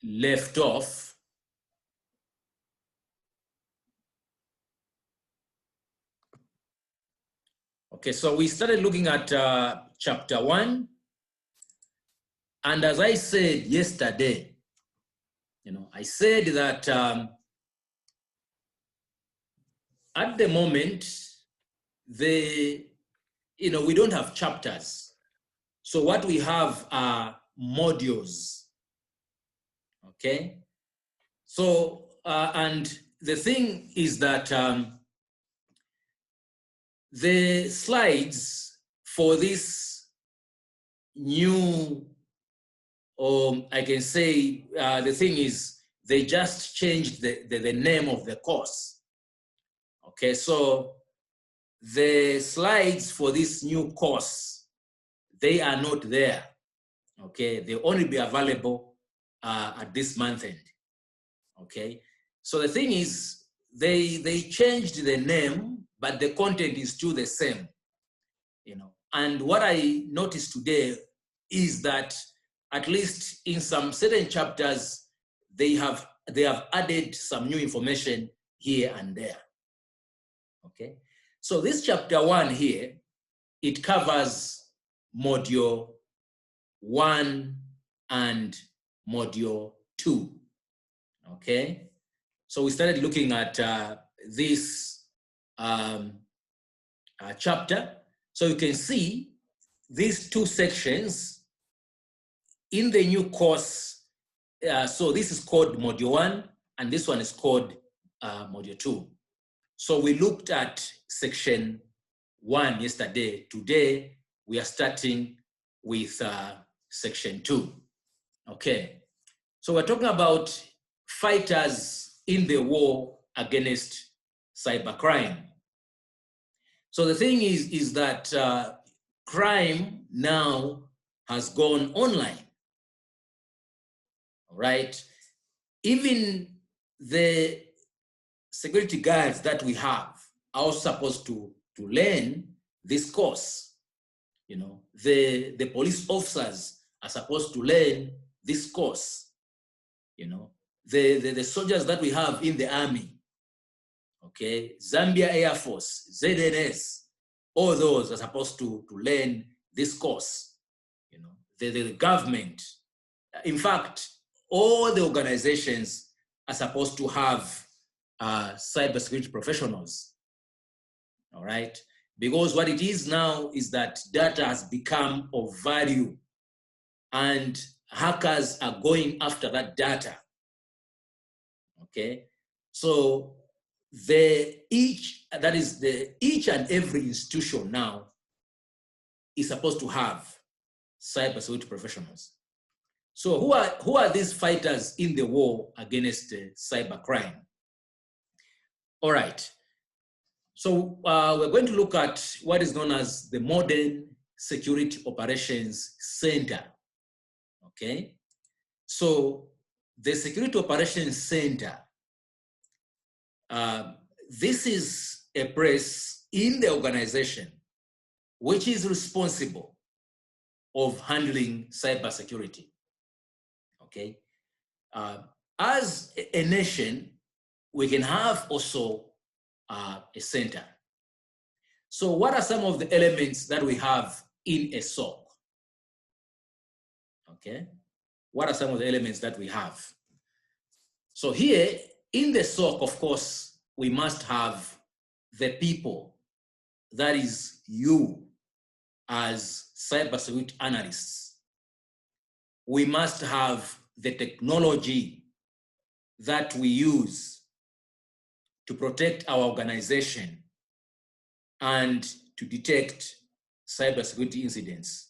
left off, okay, so we started looking at chapter 1, and as I said yesterday, I said that at the moment, we don't have chapters. So what we have are modules, okay? So, and the thing is that the slides for this new, I can say, the thing is, they just changed the name of the course. Okay, so the slides for this new course, they are not there. Okay, they'll only be available at this month end. Okay, so the thing is, they changed the name, but the content is still the same. And what I noticed today is that at least in some certain chapters, they have added some new information here and there. Okay, so this chapter 1 here, it covers module 1 and module 2. Okay, so we started looking at this chapter. So you can see these two sections in the new course. So this is called module 1, and this one is called module 2. So we looked at section 1 yesterday. Today, we are starting with section 2. Okay, so we're talking about fighters in the war against cybercrime. So the thing is that crime now has gone online, all right? Even the security guards that we have are also supposed to learn this course. The police officers are supposed to learn this course. The soldiers that we have in the army, okay, Zambia Air Force, ZNS, all those are supposed to learn this course. The government, in fact, all the organizations are supposed to have cybersecurity professionals, all right? Because what it is now is that data has become of value and hackers are going after that data, okay? So each and every institution now is supposed to have cybersecurity professionals. So who are these fighters in the war against cybercrime? All right, so we're going to look at what is known as the Modern Security Operations Center, okay? So the Security Operations Center, this is a place in the organization which is responsible of handling cybersecurity, okay? As a nation, we can have also a center. So what are some of the elements that we have in a SOC? Okay, what are some of the elements that we have? So here in the SOC, of course, we must have the people, that is you as cybersecurity analysts. We must have the technology that we use to protect our organization and to detect cybersecurity incidents.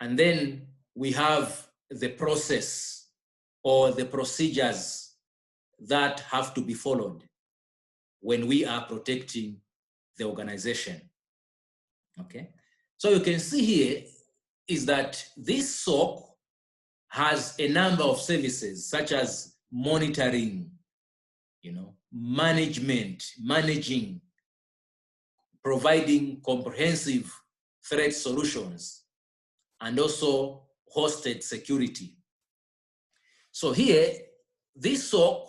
And then we have the process or the procedures that have to be followed when we are protecting the organization, okay? So you can see here is that this SOC has a number of services such as monitoring, managing, providing comprehensive threat solutions, and also hosted security. So here, this SOC,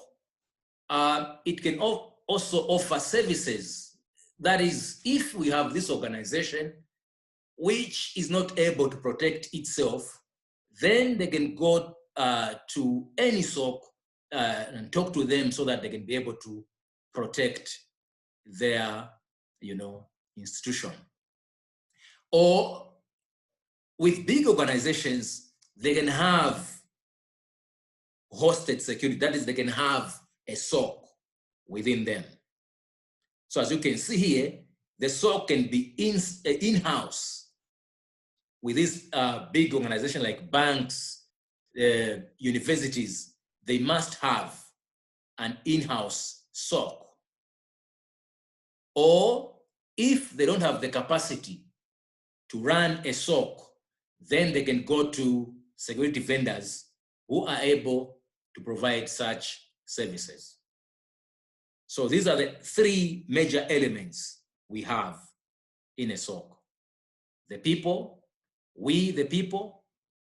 it can also offer services. That is, if we have this organization which is not able to protect itself, then they can go to any SOC and talk to them so that they can be able to protect their, institution. Or with big organizations, they can have hosted security. That is, they can have a SOC within them. So as you can see here, the SOC can be in-house with this big organization like banks, universities. They must have an in-house SOC. Or if they don't have the capacity to run a SOC, then they can go to security vendors who are able to provide such services. So these are the three major elements we have in a SOC. The people, we the people,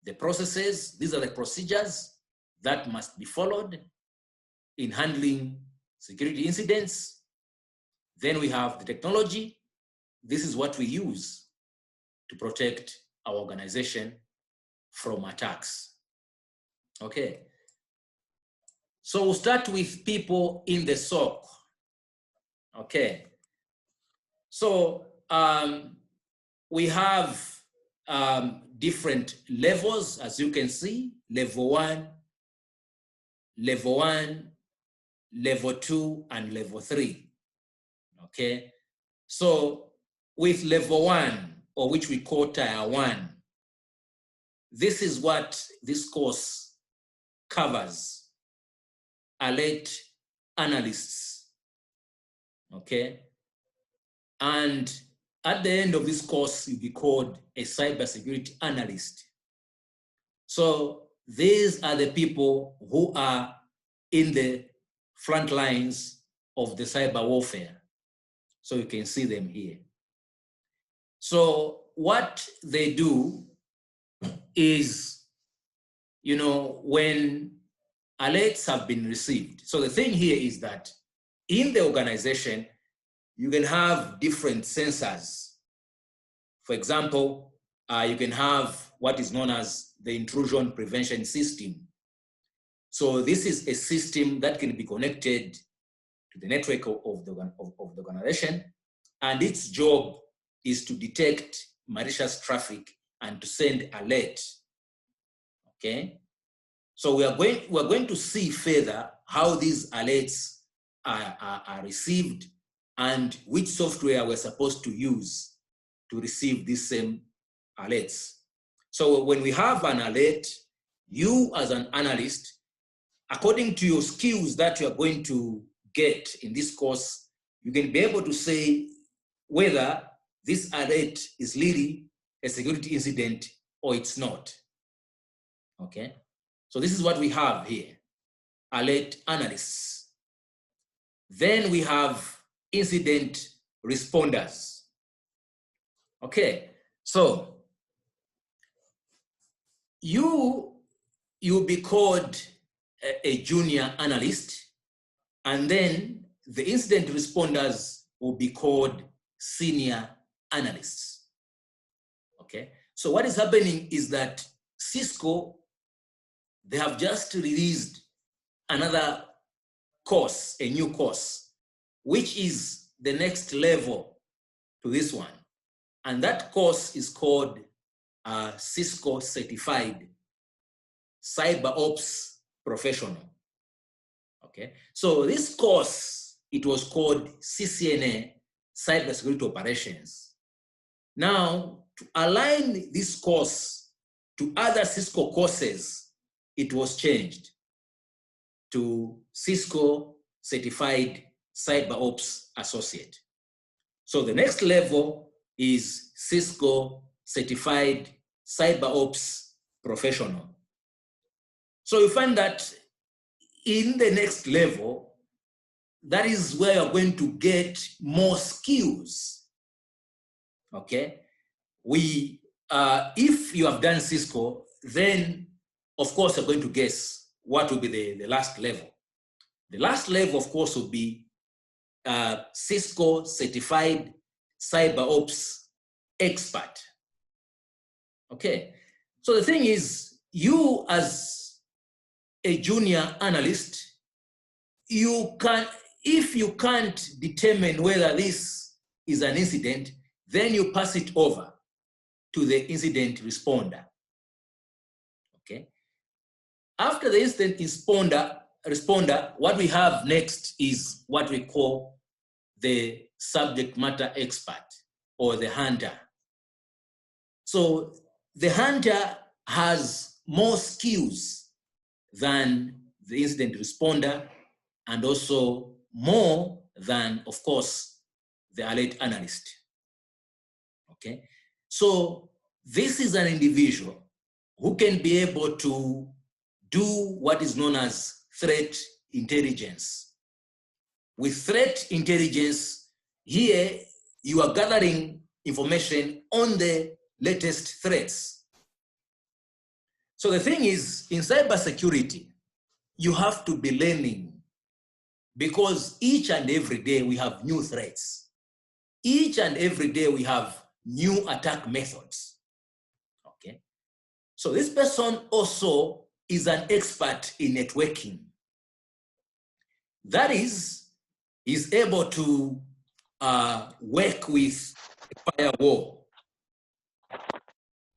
the processes, these are the procedures that must be followed in handling security incidents. Then we have the technology. This is what we use to protect our organization from attacks. Okay. So we'll start with people in the SOC. Okay. So we have different levels, as you can see, level 1, level 2, and level 3. Okay. So with level 1, or which we call tier 1, this is what this course covers: alert analysts. Okay. And at the end of this course, you'll be called a cybersecurity analyst. So these are the people who are in the front lines of the cyber warfare. So you can see them here. So what they do is, when alerts have been received. So the thing here is that in the organization, you can have different sensors. For example, you can have what is known as the intrusion prevention system. So this is a system that can be connected to the network of the organization, and its job is to detect malicious traffic and to send alert. Okay, so we are going to see further how these alerts are received and which software we're supposed to use to receive these same alerts. So when we have an alert, you as an analyst, according to your skills that you are going to get in this course, you can be able to say whether this alert is really a security incident or it's not. Okay, so this is what we have here: alert analysts. Then we have incident responders. Okay, so you'll be called a junior analyst, and then the incident responders will be called senior analysts. Okay, so what is happening is that CISCO, they have just released another course, a new course, which is the next level to this one. And that course is called CISCO Certified CyberOps Professional. Okay, so this course, it was called CCNA, Cybersecurity Operations. Now, to align this course to other CISCO courses, it was changed to CISCO Certified CyberOps Associate. So the next level is CISCO Certified CyberOps Professional. So you find that in the next level, that is where you're going to get more skills. Okay, if you have done CISCO, then of course you're going to guess what will be the last level. The last level, of course, will be CISCO certified CyberOps expert. Okay, so the thing is, you as a junior analyst, you can, if you can't determine whether this is an incident, then you pass it over to the incident responder. Okay. After the incident responder, what we have next is what we call the subject matter expert or the hunter. So the hunter has more skills than the incident responder, and also more than, of course, the alert analyst. Okay, so this is an individual who can be able to do what is known as threat intelligence. With threat intelligence, here you are gathering information on the latest threats. So the thing is, in cybersecurity, you have to be learning, because each and every day we have new threats. Each and every day we have new attack methods. Okay. So this person also is an expert in networking. That is able to work with a firewall.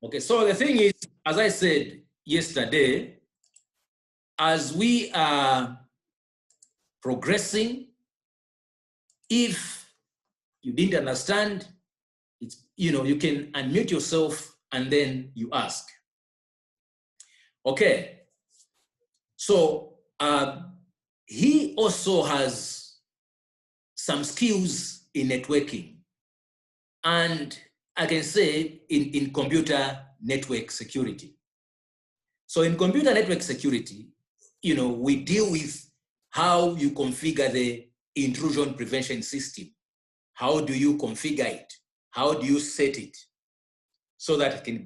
Okay, so the thing is, as I said yesterday, as we are progressing, if you didn't understand, it's, you can unmute yourself and then you ask. Okay, so he also has some skills in networking, and I can say in computer network security. So in computer network security, we deal with how you configure the intrusion prevention system. How do you configure it? How do you set it so that it can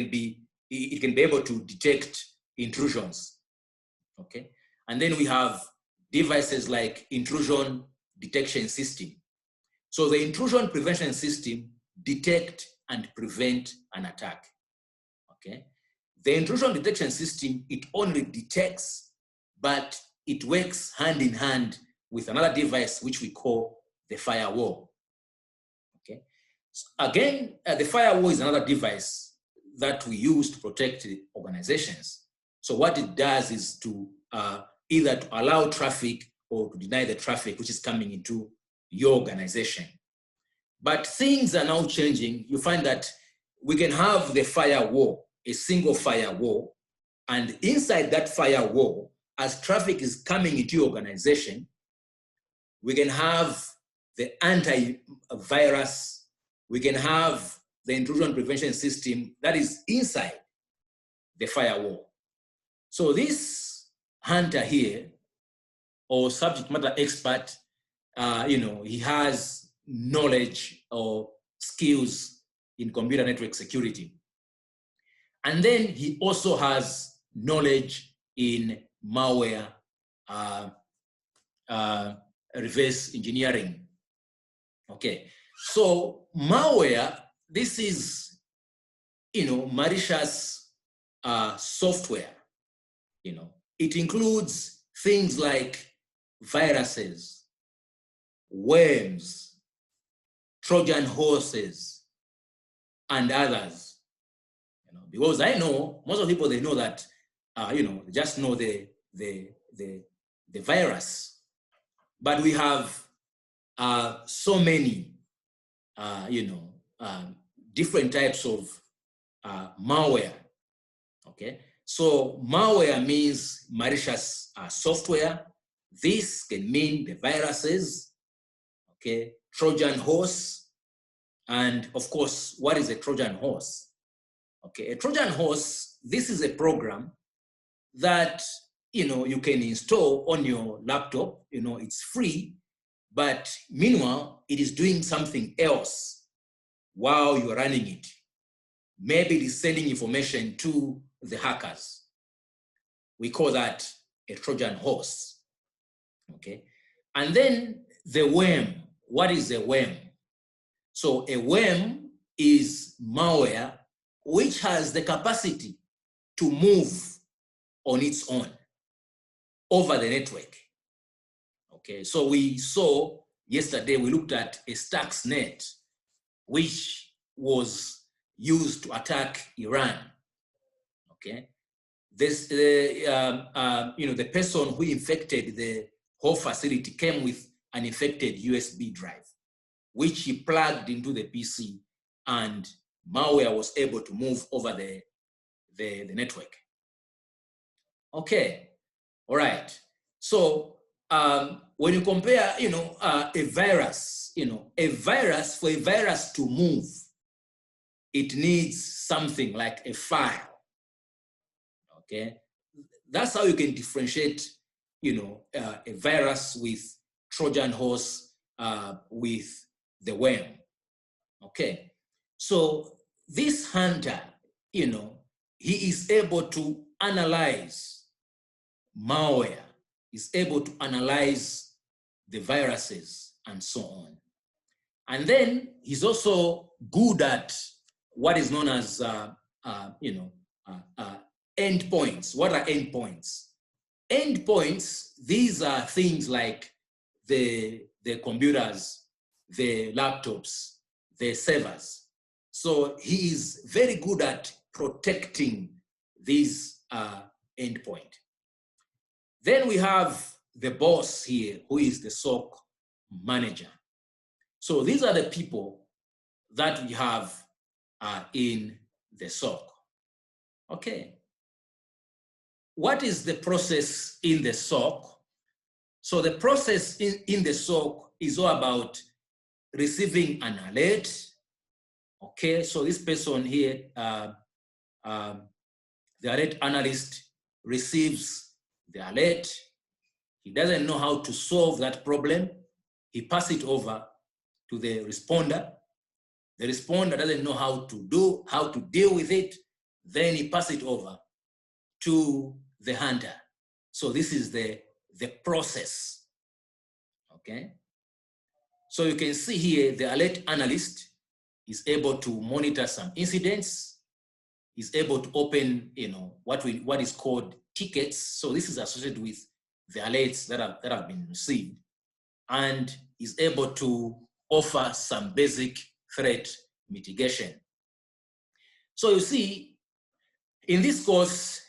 be it can be able to detect intrusions? Okay, and then we have devices like intrusion detection system. So the intrusion prevention system detect and prevent an attack. Okay, the intrusion detection system, it only detects, but it works hand in hand with another device which we call the firewall. Okay, so again, the firewall is another device that we use to protect organizations. So what it does is to either to allow traffic or to deny the traffic which is coming into your organization. But things are now changing. You find that we can have the firewall, a single firewall, and inside that firewall, as traffic is coming into your organization, we can have the antivirus, we can have the intrusion prevention system that is inside the firewall. So this hunter here, or subject matter expert, he has knowledge or skills in computer network security. And then he also has knowledge in malware reverse engineering. Okay, so malware, this is, malicious software. It includes things like viruses, worms, Trojan horses, and others. Because I know most of the people, they know that, they just know the virus, but we have so many, different types of malware. Okay, so malware means malicious software. This can mean the viruses, okay, Trojan horse, and of course, what is a Trojan horse? Okay, a Trojan horse, this is a program that, you can install on your laptop. It's free, but meanwhile, it is doing something else while you're running it. Maybe it is sending information to the hackers. We call that a Trojan horse, okay? And then the worm. What is a worm? So a worm is malware which has the capacity to move on its own over the network. Okay, so we saw yesterday, we looked at a Stuxnet, which was used to attack Iran. Okay, this, the person who infected the whole facility came with an infected USB drive, which he plugged into the PC, and malware was able to move over the network. Okay, all right. So when you compare, a virus, for a virus to move, it needs something like a file. Okay, that's how you can differentiate, a virus with Trojan horse, with the worm. Okay, so this hunter, he is able to analyze malware, is able to analyze the viruses and so on. And then he's also good at what is known as, endpoints. What are endpoints? Endpoints, these are things like the computers, the laptops, the servers. So he is very good at protecting these endpoint. Then we have the boss here, who is the SOC manager. So these are the people that we have in the SOC. Okay. What is the process in the SOC? So the process in the SOC is all about receiving an alert. Okay, so this person here, the alert analyst, receives the alert. He doesn't know how to solve that problem. He passes it over to the responder. The responder doesn't know how to deal with it. Then he passes it over to the hunter. So this is the process. Okay. So you can see here, the alert analyst is able to monitor some incidents. Is able to open, what is called tickets. So this is associated with the alerts that have been received, and is able to offer some basic threat mitigation. So you see, in this course,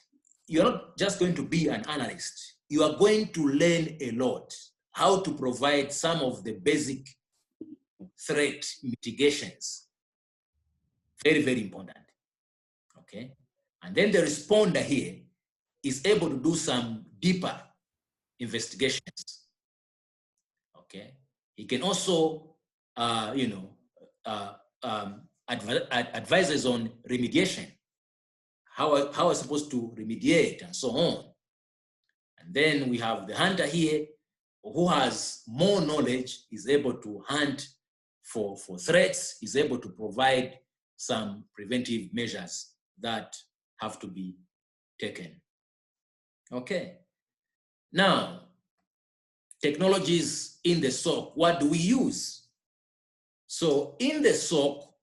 you're not just going to be an analyst. You are going to learn a lot, how to provide some of the basic threat mitigations. Very, very important. Okay. And then the responder here is able to do some deeper investigations. Okay. He can also, advises on remediation, how I'm supposed to remediate and so on. And then we have the hunter here, who has more knowledge, is able to hunt for threats, is able to provide some preventive measures that have to be taken. Okay. Now, technologies in the SOC, what do we use? So in the SOC,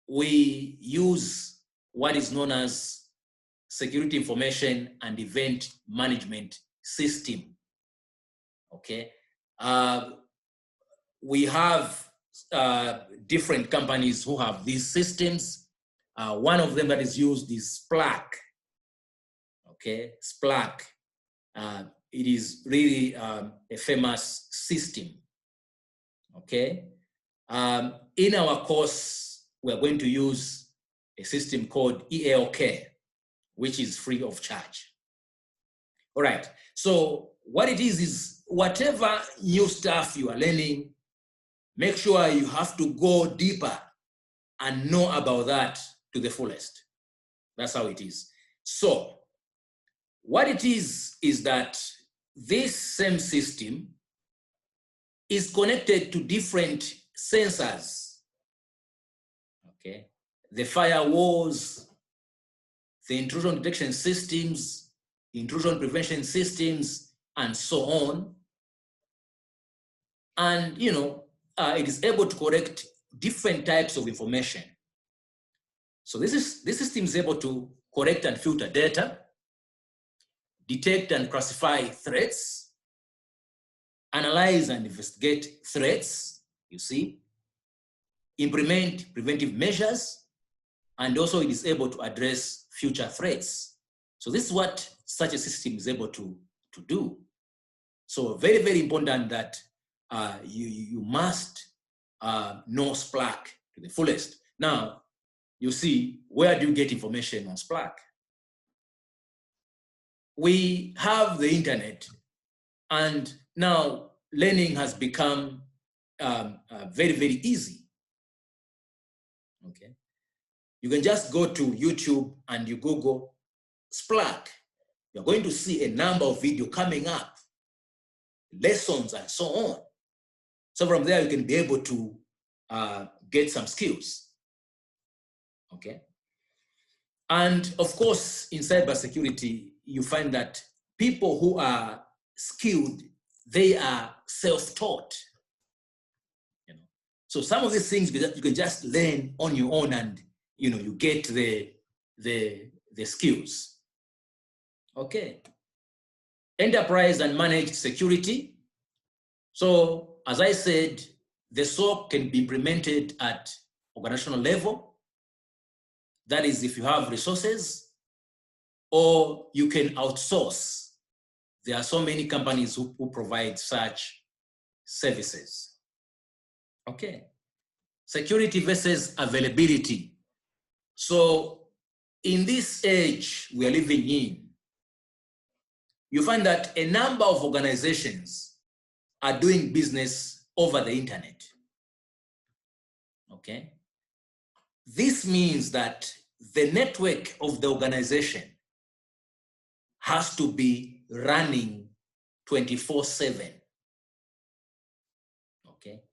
we use what is known as Security Information and Event Management System. Okay. We have different companies who have these systems. One of them that is used is Splunk. Okay, Splunk. It is really a famous system. Okay. In our course, we're going to use a system called EAOK, which is free of charge. All right. So what it is whatever new stuff you are learning, make sure you have to go deeper and know about that to the fullest. That's how it is. So what it is that this same system is connected to different sensors. Okay. The firewalls, the intrusion detection systems, intrusion prevention systems, and so on. And, it is able to correct different types of information. So this system is able to correct and filter data, detect and classify threats, analyze and investigate threats, you see, implement preventive measures, and also it is able to address future threats. So this is what such a system is able to do. So very, very important that you must know Splunk to the fullest. Now, you see, where do you get information on Splunk? We have the internet, and now learning has become very, very easy. Okay, you can just go to YouTube and you Google Splunk. You're going to see a number of videos coming up, lessons and so on. So from there, you can be able to get some skills. Okay. And of course, in cybersecurity, you find that people who are skilled, they are self-taught. So some of these things you can just learn on your own, and you get the skills. Okay. Enterprise and managed security. So as I said, the SOC can be implemented at organizational level. That is, if you have resources, or you can outsource. There are so many companies who provide such services. Okay. Security versus availability. So in this age we are living in, you find that a number of organizations are doing business over the internet. Okay. This means that the network of the organization has to be running 24/7. Okay.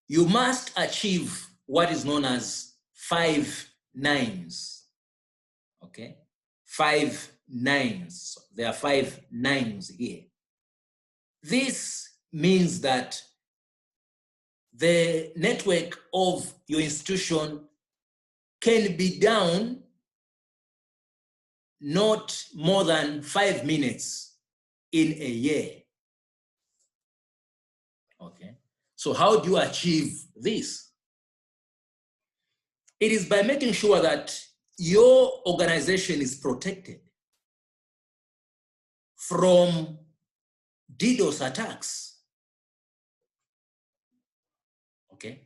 You must achieve what is known as 5 nines. Okay. 5 nines. There are 5 nines here. This means that the network of your institution can be down not more than 5 minutes in a year. Okay. So how do you achieve this? It is by making sure that your organization is protected from DDoS attacks. Okay.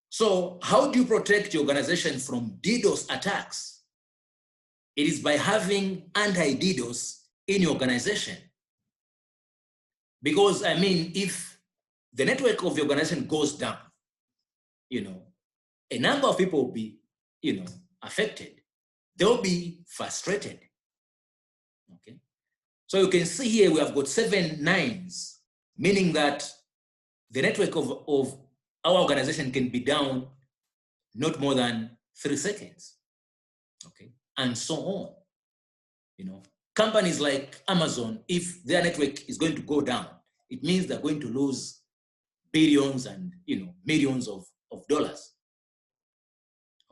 So how do you protect your organization from DDoS attacks? It is by having anti-DDoS in your organization. Because, I mean, if the network of your organization goes down, a number of people will be, affected. They'll be frustrated. Okay. So you can see here we have got 7 nines, meaning that the network of our organization can be down not more than 3 seconds. Okay. And so on. Companies like Amazon, if their network is going to go down, it means they're going to lose billions and millions of dollars.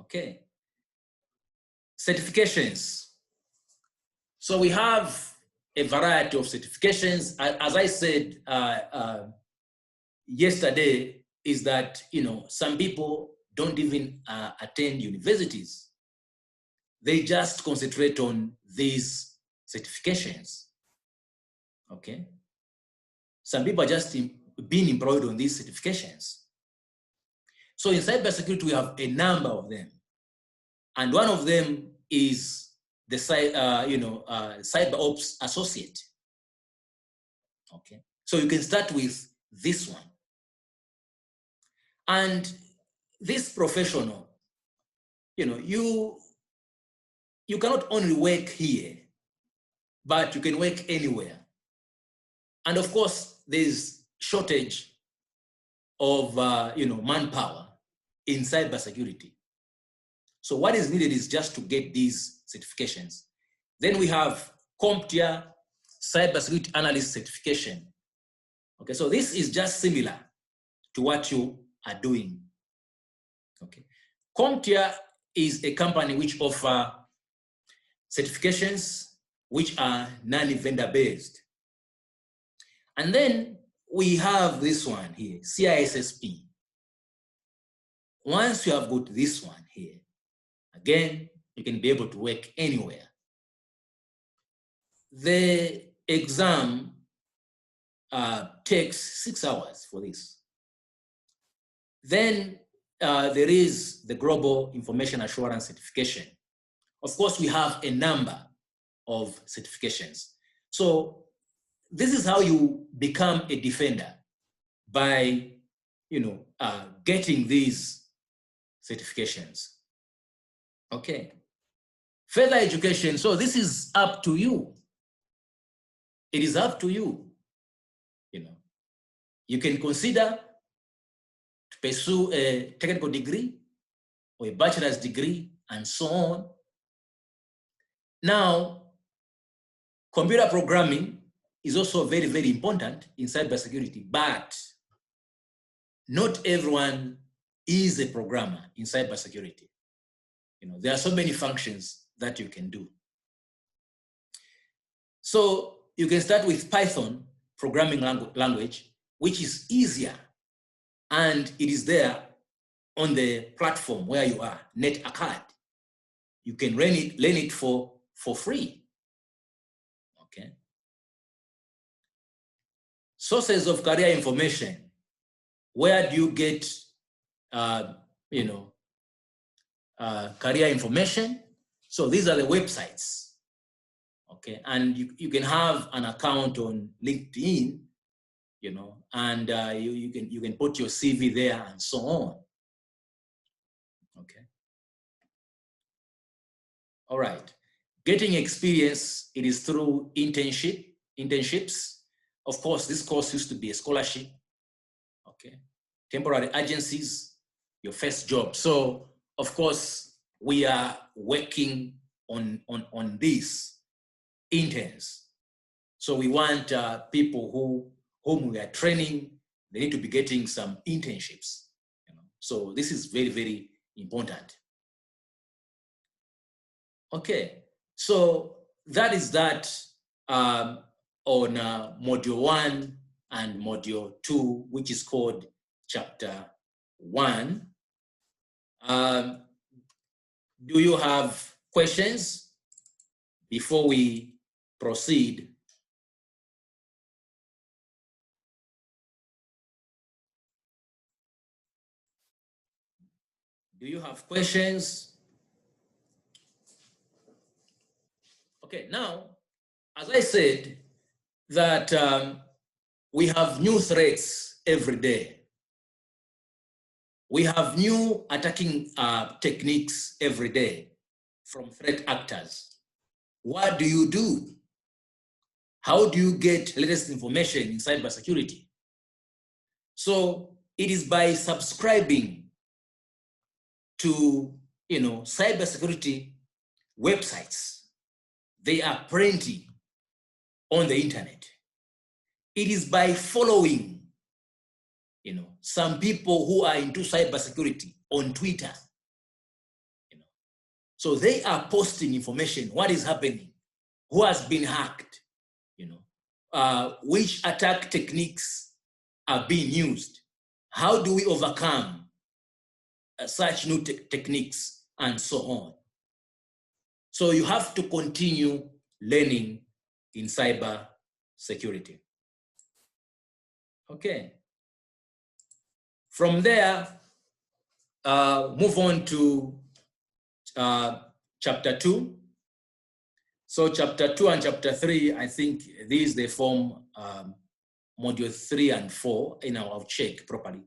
Okay. Certifications. So we have a variety of certifications. As I said yesterday, is that some people don't even attend universities. They just concentrate on these certifications. Okay. Some people are just being employed on these certifications. So in cybersecurity, we have a number of them. And one of them is the CYBEROPS associate. Okay. So you can start with this one. And this professional, you cannot only work here, but you can work anywhere. And of course, there's shortage of manpower in cybersecurity. So what is needed is just to get these certifications. Then we have CompTIA cybersecurity analyst certification. Okay, so this is just similar to what you are doing. Okay, CompTIA is a company which offers certifications which are non-vendor based. And then we have this one here, CISSP. Once you have got this one here, again, you can be able to work anywhere. The exam takes 6 hours for this. Then there is the Global Information Assurance Certification. Of course, we have a number of certifications. So this is how you become a defender, by getting these certifications. Okay. Further education. So this is up to you. It is up to you. You can consider to pursue a technical degree or a bachelor's degree and so on. Now, computer programming is also very, very important in cybersecurity, but not everyone is a programmer in cybersecurity. There are so many functions that you can do. So you can start with Python programming language, which is easier, and it is there on the platform where you are, NetAcad. You can learn it for free. Okay. Sources of career information. Where do you get, career information? So these are the websites. Okay, and you can have an account on LinkedIn, and you can put your CV there and so on. Okay. All right. Getting experience, it is through internships. Of course, this course used to be a scholarship. Okay. Temporary agencies, your first job. So, of course, we are working on this, interns. So we want people whom we are training, they need to be getting some internships. So this is very, very important. Okay, so that is that on module 1 and module 2, which is called chapter 1. Do you have questions before we proceed? Do you have questions? Okay, now, as I said, that we have new threats every day. We have new attacking techniques every day from threat actors. What do you do? How do you get latest information in cybersecurity? So it is by subscribing to cybersecurity websites. They are plenty on the internet. It is by following some people who are into cybersecurity on Twitter. So they are posting information, what is happening, who has been hacked, which attack techniques are being used, how do we overcome such new techniques, and so on. So you have to continue learning in cyber security. Okay. From there, move on to chapter 2. So chapter 2 and chapter 3, I think these, they form module 3 and 4, I'll check properly.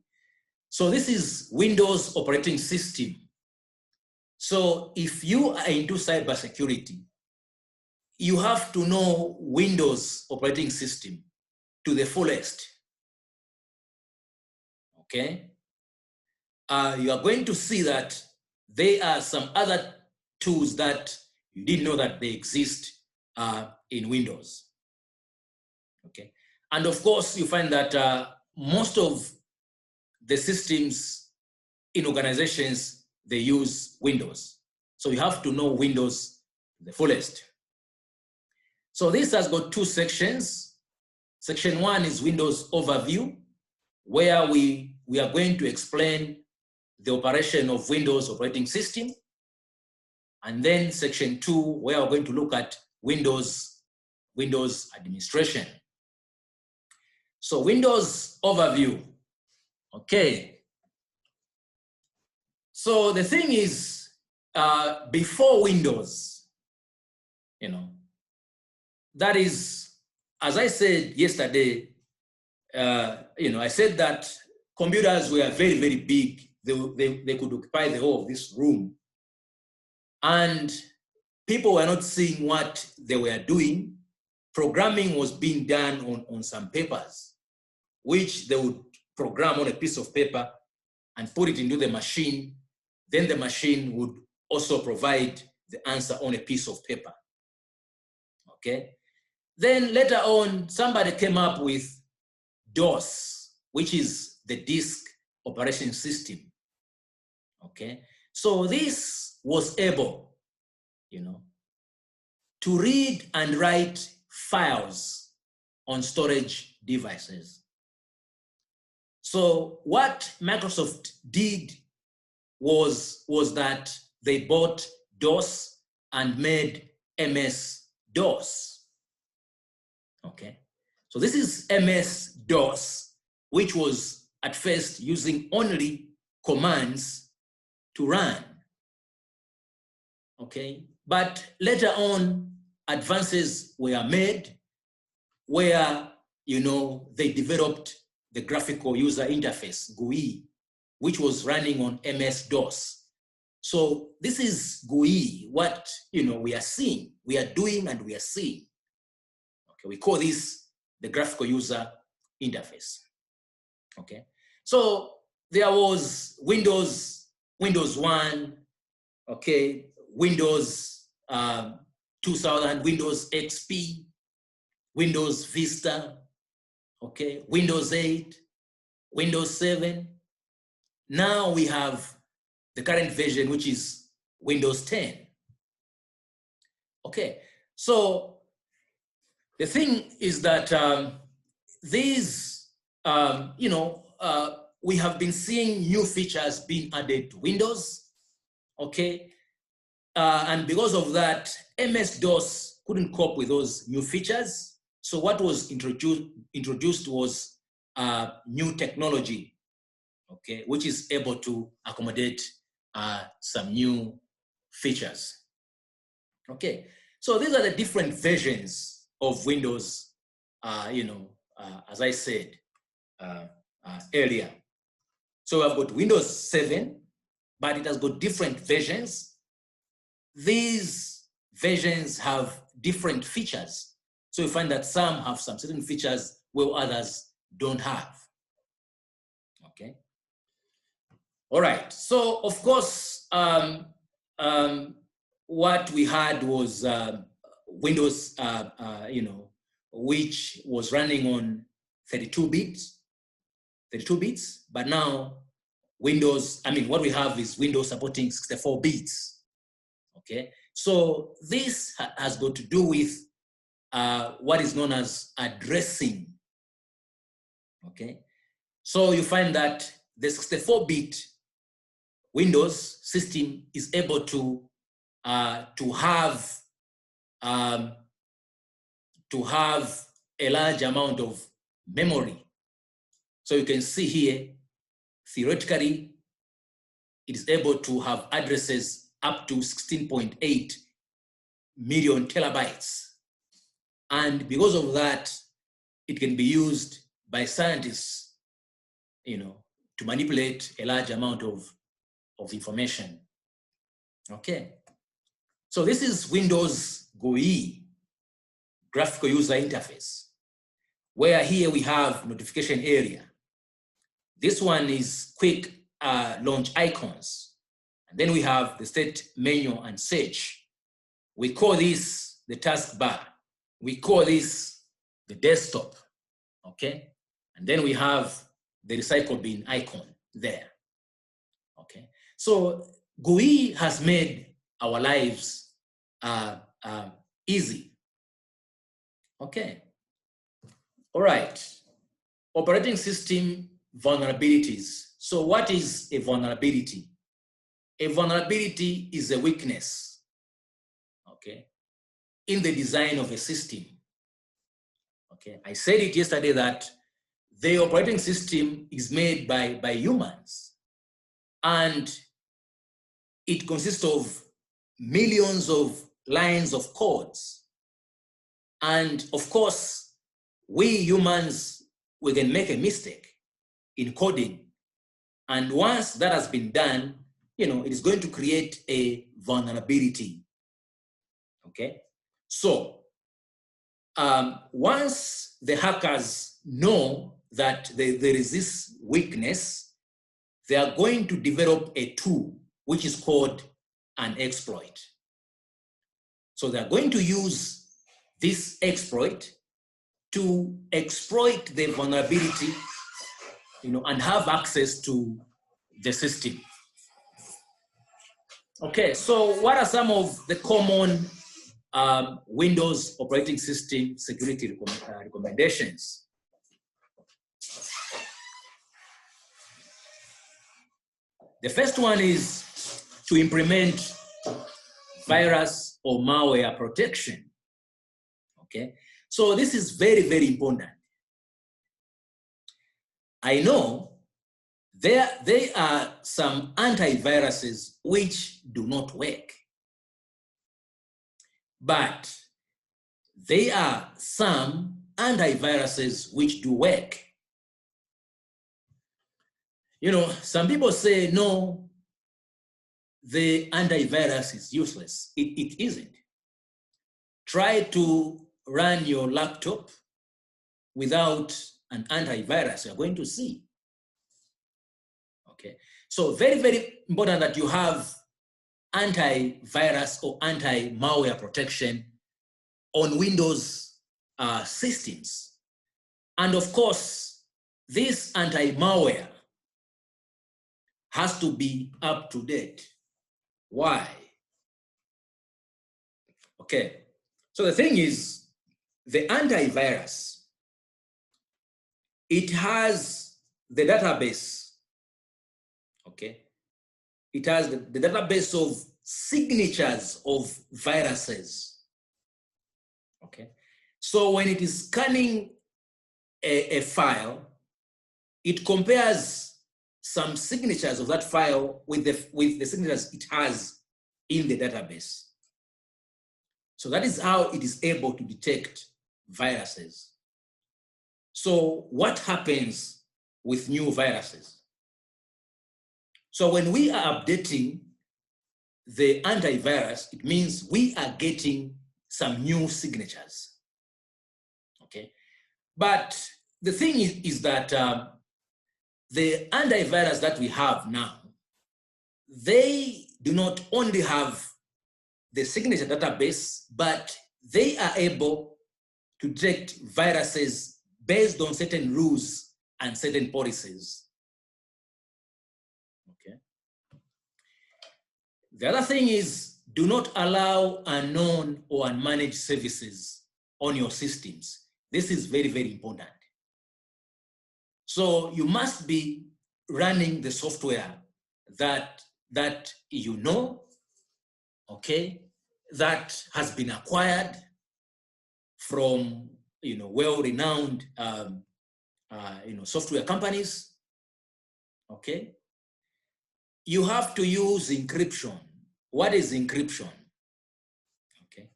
So this is Windows operating system. So if you are into cybersecurity, you have to know Windows operating system to the fullest. Okay? You are going to see that there are some other tools that you didn't know that they exist in Windows. Okay. And of course, you find that most of the systems in organizations, they use Windows. So you have to know Windows the fullest. So this has got two sections. Section 1 is Windows Overview, where we are going to explain the operation of Windows operating system. And then Section 2, where we're going to look at Windows administration. So Windows Overview, okay. So the thing is, before Windows, you know, that is, as I said yesterday, you know, I said that computers were very, very big. They could occupy the whole of this room. And people were not seeing what they were doing. Programming was being done on some papers, which they would program on a piece of paper and put it into the machine. Then the machine would also provide the answer on a piece of paper. Okay. Then later on, somebody came up with DOS, which is the disk operation system. Okay. So this was able, you know, to read and write files on storage devices. So what Microsoft did was that they bought DOS and made MS-DOS. Okay, so this is MS-DOS, which was at first using only commands to run. Okay, but later on, advances were made where, you know, they developed the graphical user interface, GUI, which was running on MS-DOS. So this is GUI, what, you know, we are seeing, we are doing and we are seeing. Okay, we call this the graphical user interface. Okay, so there was Windows 1, okay, Windows 2000, Windows XP, Windows Vista, okay, Windows 8, Windows 7. Now we have the current version, which is Windows 10. Okay, so the thing is that these, you know, we have been seeing new features being added to Windows, okay? And because of that, MS-DOS couldn't cope with those new features. So what was introduced was new technology, okay, which is able to accommodate some new features. Okay, so these are the different versions of Windows, you know, as I said earlier. So I've got Windows 7, but it has got different versions. These versions have different features. So you find that some have some certain features where others don't have. Okay. All right. So of course, what we had was Windows, you know, which was running on 32 bits, but now Windows, I mean, what we have is Windows supporting 64 bits. Okay, so this has got to do with what is known as addressing. Okay, so you find that the 64-bit Windows system is able to have a large amount of memory. So you can see here, theoretically, it is able to have addresses up to 16.8 million terabytes. And because of that, it can be used by scientists, you know, to manipulate a large amount of information. Okay. So this is Windows GUI, graphical user interface, where here we have notification area. This one is quick launch icons. And then we have the state menu and search. We call this the taskbar. We call this the desktop, okay? And then we have the recycle bin icon there, okay? So GUI has made our lives easy, okay? All right, operating system vulnerabilities. So what is a vulnerability? A vulnerability is a weakness, okay, in the design of a system. Okay, I said it yesterday that the operating system is made by humans, and it consists of millions of lines of codes. And of course, we humans, we can make a mistake in coding. And once that has been done, you know, it is going to create a vulnerability. Okay, so once the hackers know that there is this weakness, they are going to develop a tool which is called an exploit. So they're going to use this exploit to exploit the vulnerability, you know, and have access to the system. Okay, so what are some of the common Windows operating system security recommendations? The first one is to implement virus or malware protection. Okay, so this is very, very important. I know there are some antiviruses which do not work, but there are some antiviruses which do work. You know, some people say, no, the antivirus is useless. It isn't. Try to run your laptop without an antivirus, you're going to see. Okay, so very, very important that you have antivirus or anti-malware protection on Windows systems. And of course, this anti-malware has to be up to date. Why? Okay, so the thing is, the antivirus, it has the database, okay? It has the database of signatures of viruses, okay? So when it is scanning a file, it compares some signatures of that file with the signatures it has in the database. So that is how it is able to detect viruses. So what happens with new viruses? So when we are updating the antivirus, it means we are getting some new signatures, okay? But the thing is that the antivirus that we have now, they do not only have the signature database, but they are able to detect viruses based on certain rules and certain policies. Okay. The other thing is, do not allow unknown or unmanaged services on your systems. This is very, very important. So you must be running the software that you know, okay, that has been acquired from, you know, well-renowned software companies, okay? You have to use encryption. What is encryption? Okay.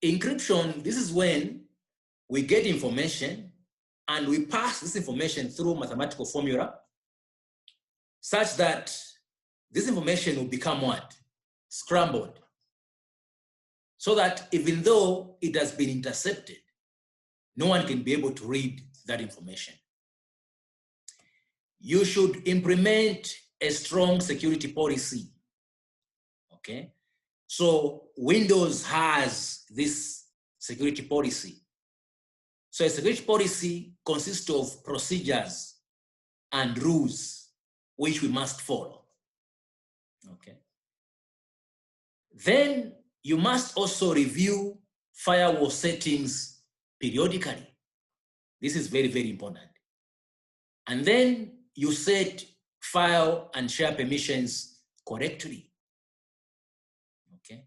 Encryption, this is when we get information and we pass this information through mathematical formula such that this information will become what? Scrambled. So that even though it has been intercepted, no one can be able to read that information. You should implement a strong security policy, okay? So Windows has this security policy. So a security policy consists of procedures and rules which we must follow. Okay. Then you must also review firewall settings periodically. This is very, very important. And then you set file and share permissions correctly. Okay.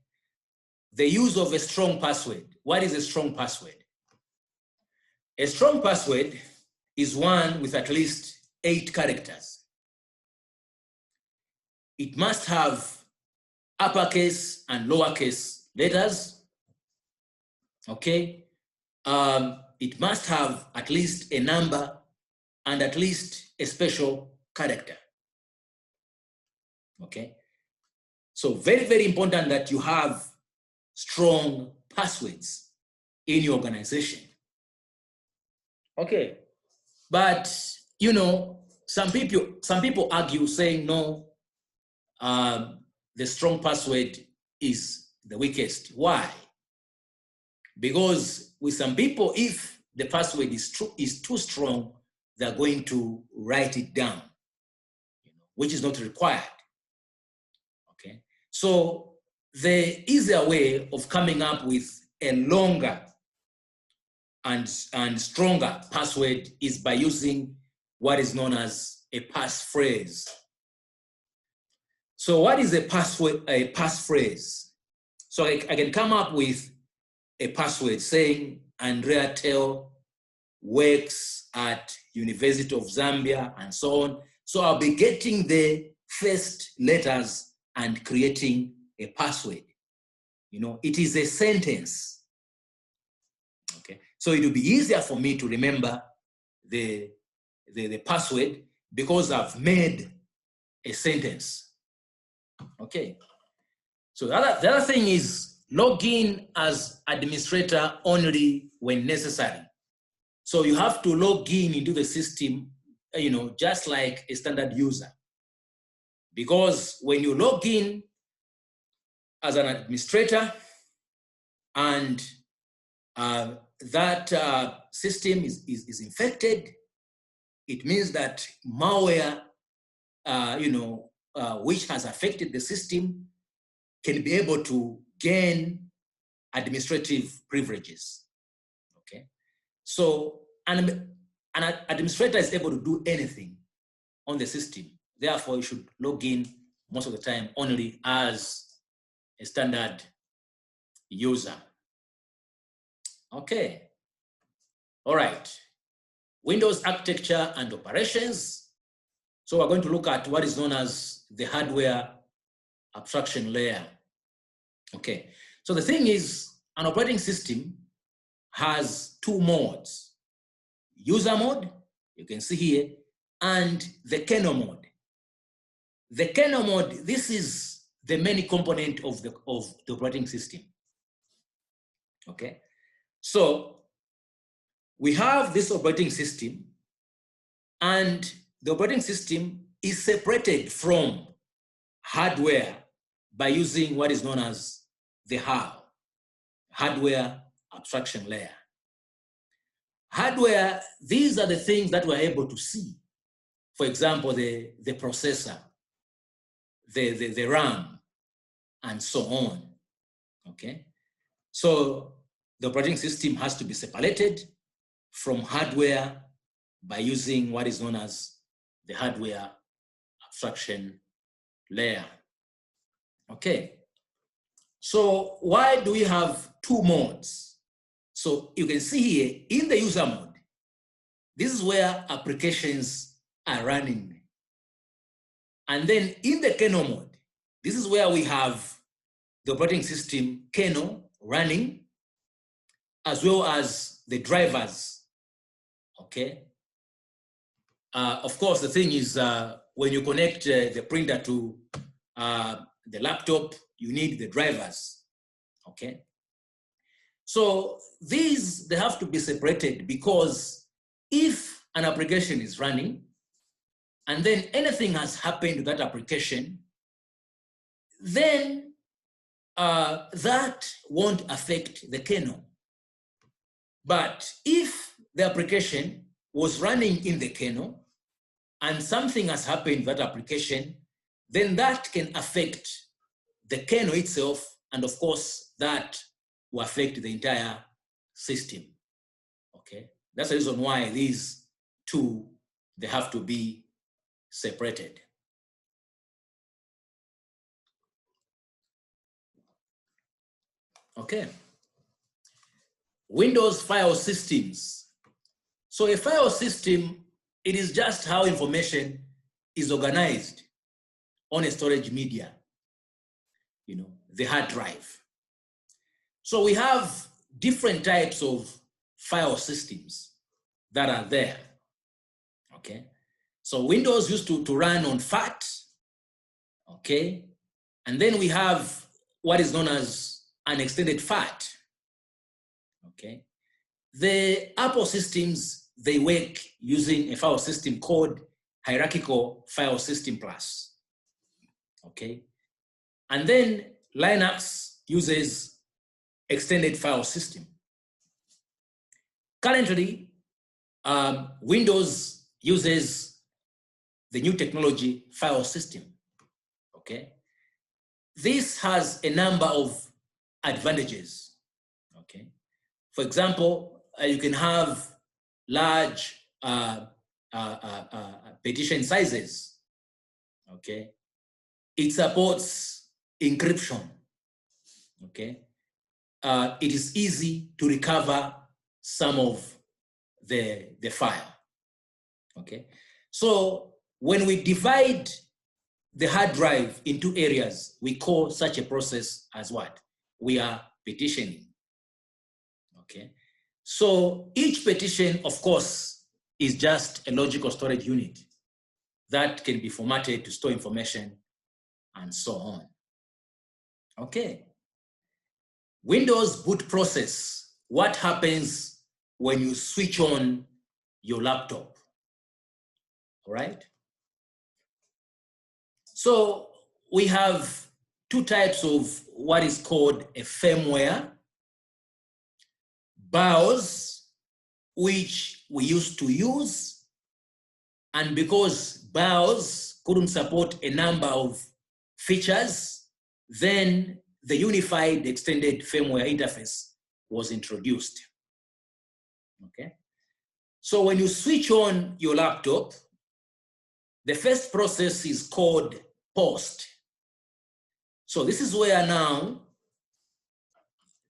The use of a strong password. What is a strong password? A strong password is one with at least 8 characters. It must have uppercase and lowercase letters. Okay. It must have at least a number and at least a special character. Okay. So very, very important that you have strong passwords in your organization. Okay. But, you know, some people argue saying, no, the strong password is the weakest. Why? Because with some people, if the password is too strong, they're going to write it down, which is not required. Okay. So the easier way of coming up with a longer and stronger password is by using what is known as a passphrase. So what is a passphrase? So I can come up with a password saying Andrea Tell works at University of Zambia and so on. So I'll be getting the first letters and creating a password. You know, it is a sentence. Okay, so it will be easier for me to remember the password because I've made a sentence. Okay, so the other thing is log in as administrator only when necessary. So you have to log in into the system, you know, just like a standard user. Because when you log in as an administrator and that system is infected, it means that malware, which has affected the system can be able to gain administrative privileges. Okay, so an administrator is able to do anything on the system. Therefore, you should log in most of the time only as a standard user. Okay. All right. Windows architecture and operations. So we're going to look at what is known as the hardware abstraction layer. Okay. So the thing is, an operating system has 2 modes. User mode, you can see here, and the kernel mode. The kernel mode, this is the main component of the operating system. Okay. So we have this operating system, and the operating system is separated from hardware by using what is known as the hardware abstraction layer. Hardware, these are the things that we're able to see. For example, the processor, the RAM, and so on. Okay. So the operating system has to be separated from hardware by using what is known as the hardware abstraction layer. Okay. So why do we have 2 modes? So you can see here in the user mode, this is where applications are running. And then in the kernel mode, this is where we have the operating system kernel running, as well as the drivers. Okay. Of course, the thing is, when you connect the printer to the laptop, you need the drivers. Okay. So these, they have to be separated, because if an application is running and then anything has happened to that application, then that won't affect the kernel. But if the application was running in the kernel and something has happened to that application, then that can affect the kernel itself, and of course, that will affect the entire system, okay? That's the reason why these two, they have to be separated. Okay. Windows file systems. So a file system, it is just how information is organized on a storage media, you know, the hard drive. So we have different types of file systems that are there, okay? So Windows used to run on FAT, okay? And then we have what is known as an extended FAT, okay? The Apple systems, they work using a file system called Hierarchical File System Plus, okay? And then Linux uses extended file system. Currently, Windows uses the new technology file system, okay? This has a number of advantages, okay? For example, you can have large partition sizes, okay? It supports encryption, okay? It is easy to recover some of the file, okay? So when we divide the hard drive in two areas, we call such a process as what? We are partitioning, okay? So each partition, of course, is just a logical storage unit that can be formatted to store information and so on, okay? Windows boot process, what happens when you switch on your laptop, all right? So we have two types of what is called a firmware, BIOS, which we used to use, and because BIOS couldn't support a number of features, then the unified extended firmware interface was introduced, okay? So when you switch on your laptop, the first process is called post. So this is where now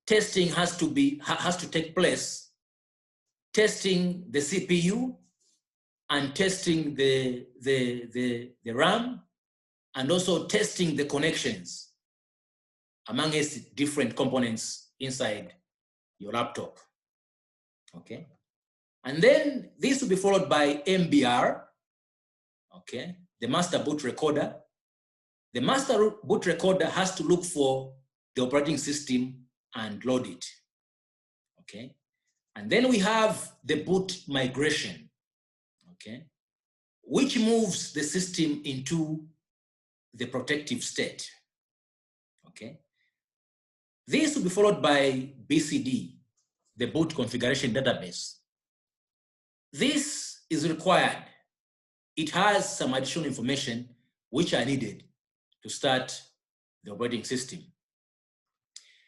testing has to take place, testing the CPU and testing the RAM, and also testing the connections among its different components inside your laptop, okay? And then this will be followed by MBR, okay? The master boot recorder. The master boot recorder has to look for the operating system and load it, okay? And then we have the boot migration, okay? Which moves the system into the protective state, okay? This will be followed by BCD, the boot configuration database. This is required. It has some additional information which are needed to start the operating system.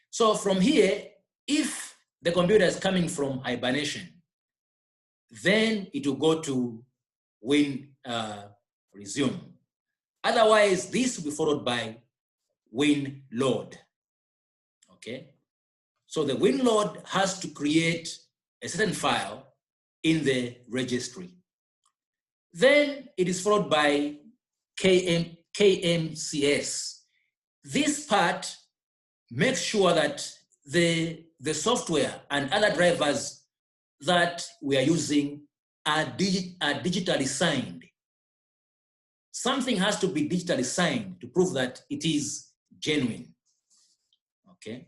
So from here, if the computer is coming from hibernation, then it will go to resume. Otherwise, this will be followed by WinLoad, okay? So the WinLoad has to create a certain file in the registry. Then it is followed by KMCS. This part makes sure that the software and other drivers that we are using are digitally signed. Something has to be digitally signed to prove that it is genuine, okay?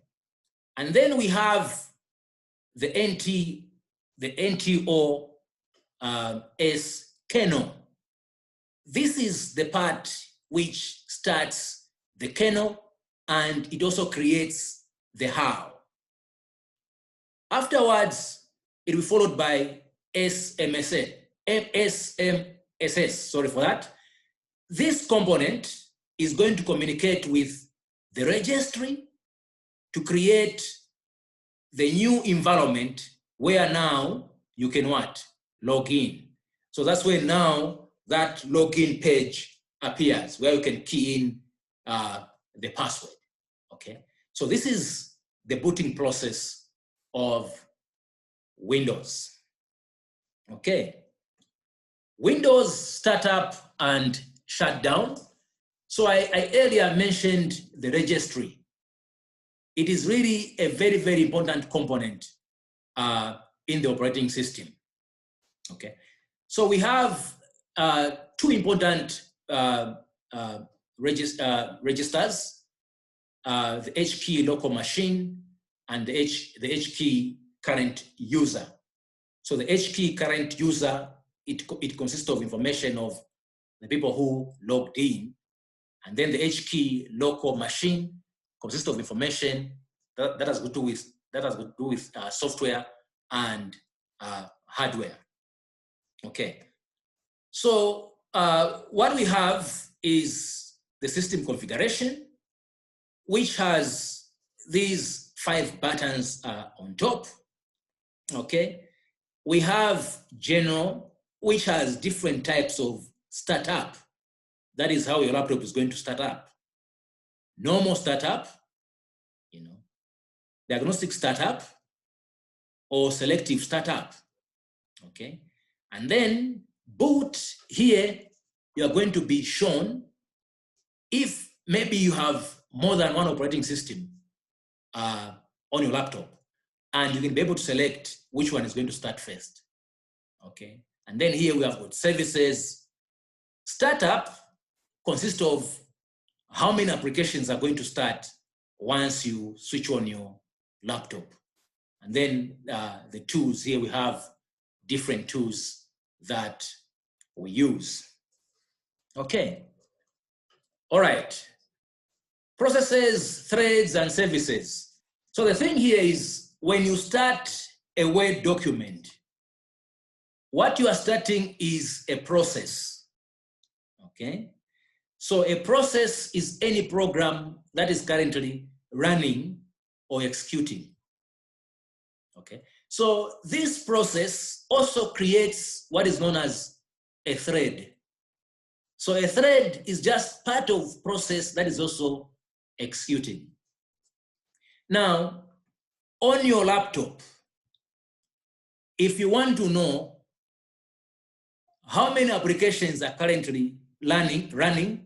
And then we have the NTOS kernel. This is the part which starts the kernel, and it also creates the how. Afterwards, it will be followed by SMSS, sorry for that. This component is going to communicate with the registry to create the new environment where now you can what? Log in. So that's where now that login page appears, where you can key in the password, okay? So this is the booting process of Windows, okay? Windows startup and shutdown. So I earlier mentioned the registry. It is really a very, very important component in the operating system, okay? So we have two important registers, the H key local machine and the H key current user. So the H key current user, it consists of information of the people who logged in, and then the H key local machine consists of information that has to do with software and hardware. Okay, so what we have is the system configuration, which has these 5 buttons on top. Okay, we have general, which has different types of startup. That is how your laptop is going to start up. Normal startup, you know, diagnostic startup, or selective startup. Okay, and then boot here, you are going to be shown if maybe you have more than one operating system on your laptop, and you can be able to select which one is going to start first. Okay, and then here we have got services. Startup consists of how many applications are going to start once you switch on your laptop. And then the tools, here we have different tools that we use. Okay, all right. Processes, threads, and services. So the thing here is when you start a Word document, what you are starting is a process, okay? So a process is any program that is currently running or executing, okay? So this process also creates what is known as a thread. So a thread is just part of process that is also executing. Now, on your laptop, if you want to know how many applications are currently running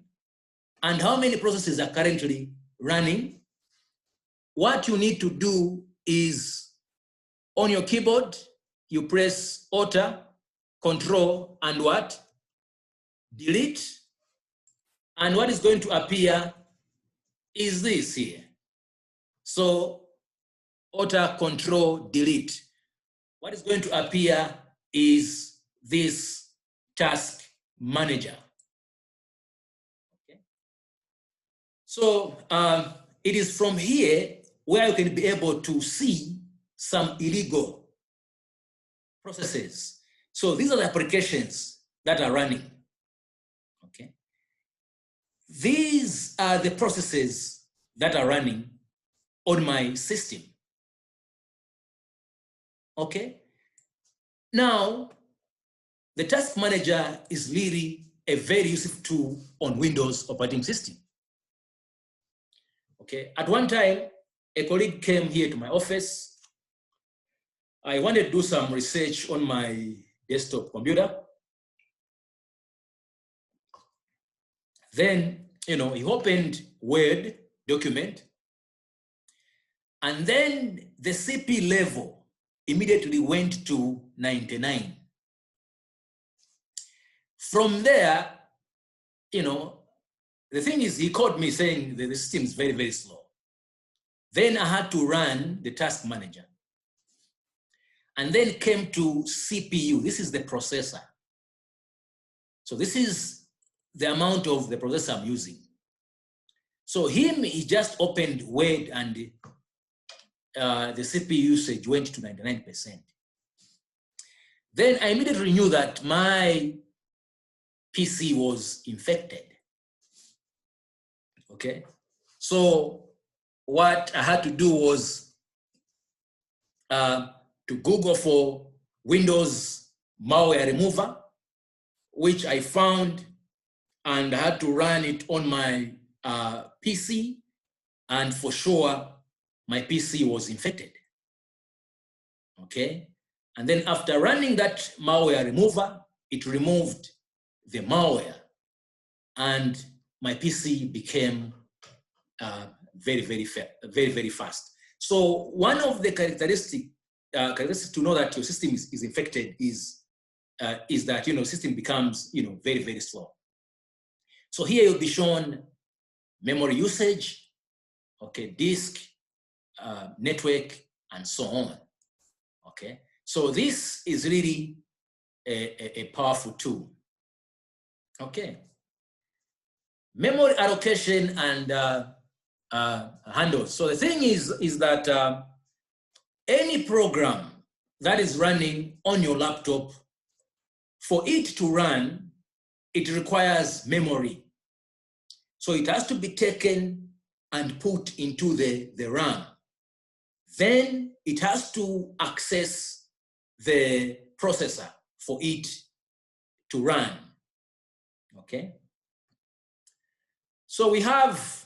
and how many processes are currently running, what you need to do is on your keyboard, you press Alt, Control, and what? Delete. And what is going to appear is this here. So Alt, Control, Delete. What is going to appear is this task manager. Okay. So it is from here where you can be able to see some illegal processes. So these are the applications that are running. Okay. These are the processes that are running on my system. Okay. Now, the task manager is really a very useful tool on Windows operating system. Okay. At one time, a colleague came here to my office. I wanted to do some research on my desktop computer. Then, he opened Word document, and then the CP level immediately went to 99. From there, the thing is, he called me saying that the system is very, very slow. Then I had to run the task manager. And then came to CPU. This is the processor. So this is the amount of the processor I'm using. So he just opened Word, and the CPU usage went to 99%. Then I immediately knew that my PC was infected. Okay, so what I had to do was to Google for Windows malware remover, which I found, and I had to run it on my PC, and for sure my PC was infected. Okay, and then after running that malware remover, it removed the malware, and my PC became very fast. So one of the characteristics to know that your system is infected is that system becomes very slow. So here you'll be shown memory usage, okay, disk, network, and so on. Okay, so this is really a powerful tool. Okay, memory allocation and handles. So the thing is that any program that is running on your laptop, for it to run, it requires memory. So it has to be taken and put into the RAM. Then it has to access the processor for it to run. Okay. So we have,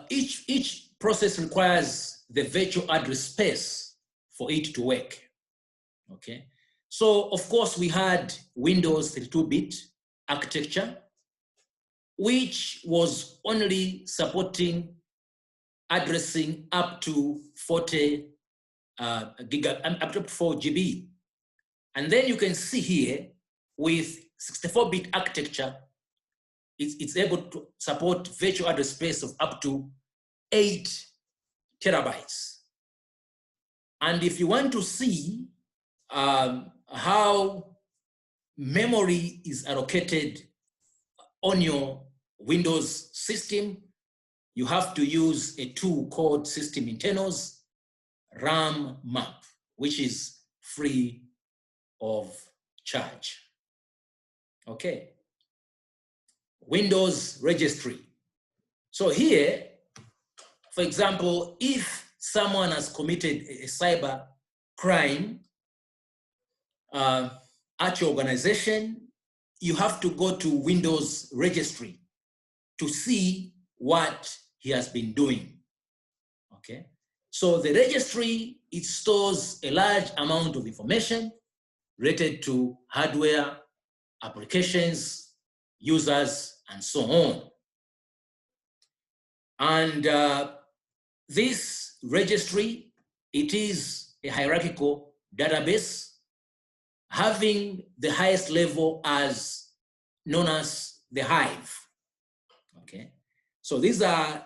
each process requires the virtual address space for it to work. Okay. So of course we had Windows 32-bit architecture, which was only supporting addressing up to 40 up to 4 GB. And then you can see here with 64-bit architecture, it's able to support virtual address space of up to 8 terabytes. And if you want to see how memory is allocated on your Windows system, you have to use a tool called System Internals RAM Map, which is free of charge. Okay. Windows Registry. So here, for example, if someone has committed a cyber crime at your organization, you have to go to Windows Registry to see what he has been doing. Okay. So the registry, it stores a large amount of information related to hardware, applications, users, and so on. And this registry, it is a hierarchical database having the highest level as known as the hive. Okay, so these are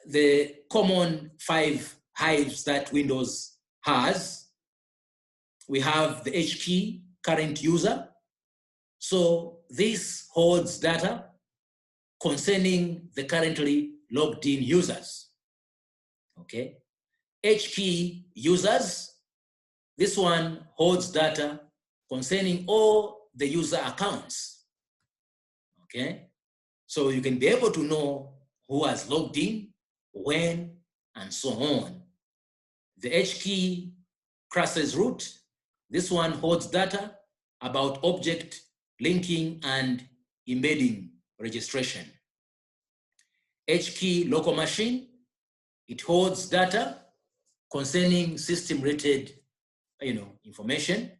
the common 5 hives that Windows has. We have the H key, current user. So this holds data concerning the currently logged in users. Okay, H key users, this one holds data concerning all the user accounts. Okay, so you can be able to know who has logged in, when, and so on. The H key classes root, this one holds data about object linking and embedding registration. H key local machine, it holds data concerning system related information.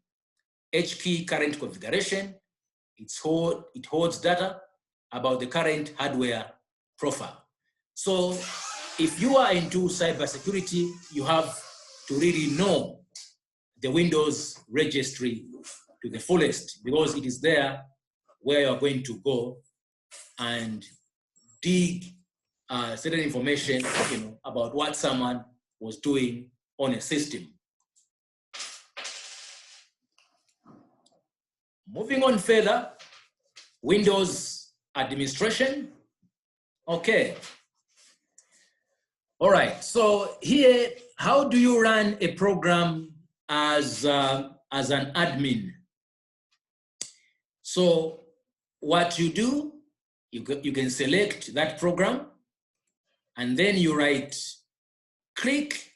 H key current configuration, it holds data about the current hardware profile. So if you are into cybersecurity, you have to really know the Windows registry to the fullest, because it is there where you're going to go and dig certain information about what someone was doing on a system. Moving on further, Windows administration. Okay. All right, so here, how do you run a program as as an admin. So what you do, you can select that program, and then you right click,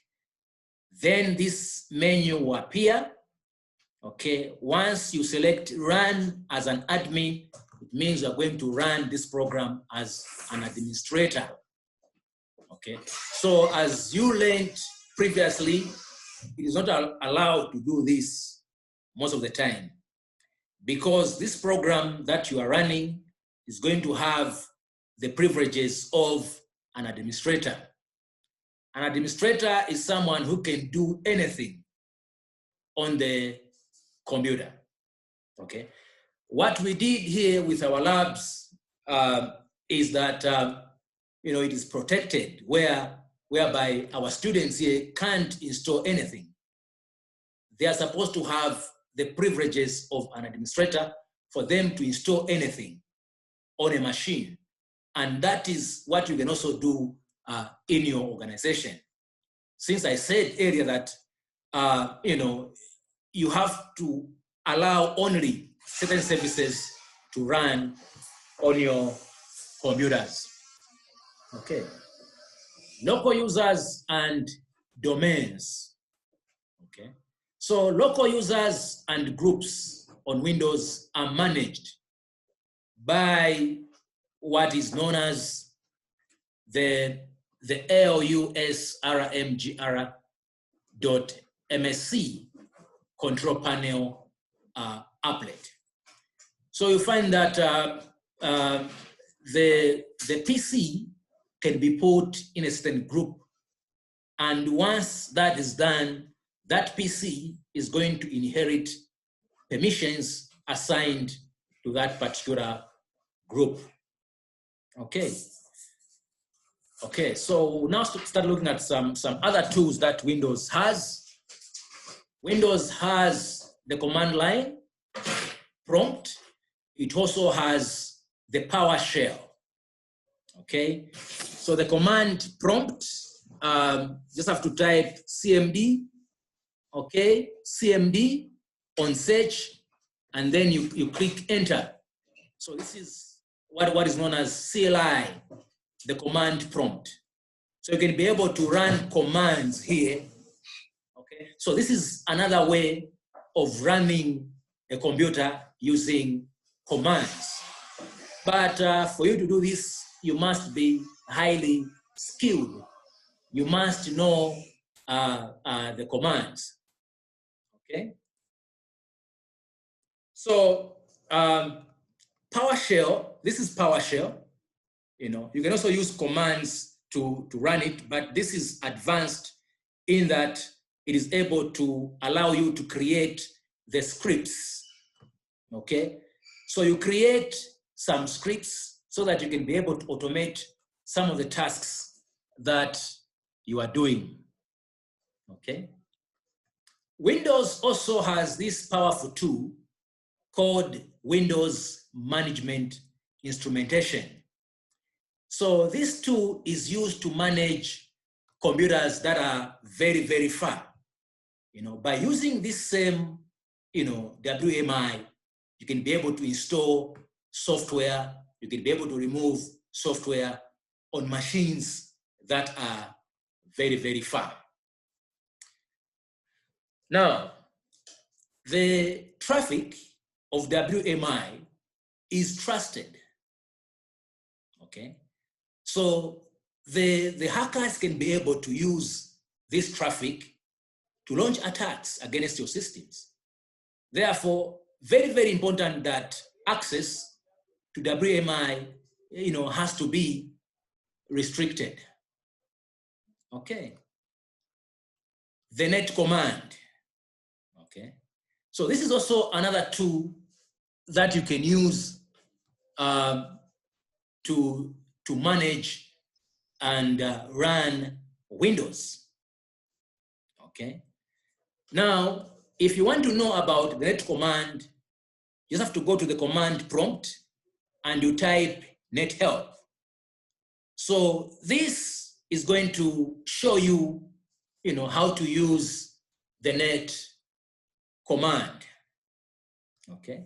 then this menu will appear. Okay, once you select run as an admin, it means you're going to run this program as an administrator. Okay, so as you learned previously, it is not allowed to do this most of the time, because this program that you are running is going to have the privileges of an administrator. An administrator is someone who can do anything on the computer. Okay. What we did here with our labs is that it is protected, whereby our students here can't install anything. They are supposed to have the privileges of an administrator for them to install anything on a machine. And that is what you can also do in your organization. Since I said earlier that, you have to allow only certain services to run on your computers. Okay. Local users and domains. Okay. So local users and groups on Windows are managed by what is known as the ALUSRMGR.MSC control panel applet. So you find that the PC can be put in a certain group, and once that is done, that PC is going to inherit permissions assigned to that particular group. Okay. Okay, so now start looking at some other tools that Windows has. Windows has the command line prompt. It also has the PowerShell. Okay, so the command prompt, just have to type CMD, okay, CMD on search, and then you click enter. So this is what is known as CLI, the command prompt. So you can be able to run commands here. Okay, so this is another way of running a computer using commands. But for you to do this, you must be highly skilled. You must know the commands. Okay. So PowerShell, this is PowerShell. You can also use commands to run it, but this is advanced in that it is able to allow you to create the scripts. Okay. So you create some scripts so that you can be able to automate some of the tasks that you are doing. Okay. Windows also has this powerful tool called Windows Management Instrumentation. So this tool is used to manage computers that are very, very far. By using this same, WMI, you can be able to install software, you can be able to remove software on machines that are very, very far. Now, the traffic of WMI is trusted. Okay, so the hackers can be able to use this traffic to launch attacks against your systems. Therefore, very, very important that access to WMI, has to be restricted. Okay. The net command. Okay. So this is also another tool that you can use to manage and run Windows. Okay. Now, if you want to know about the net command, you just have to go to the command prompt and you type net help. So this is going to show you, how to use the net command. Okay.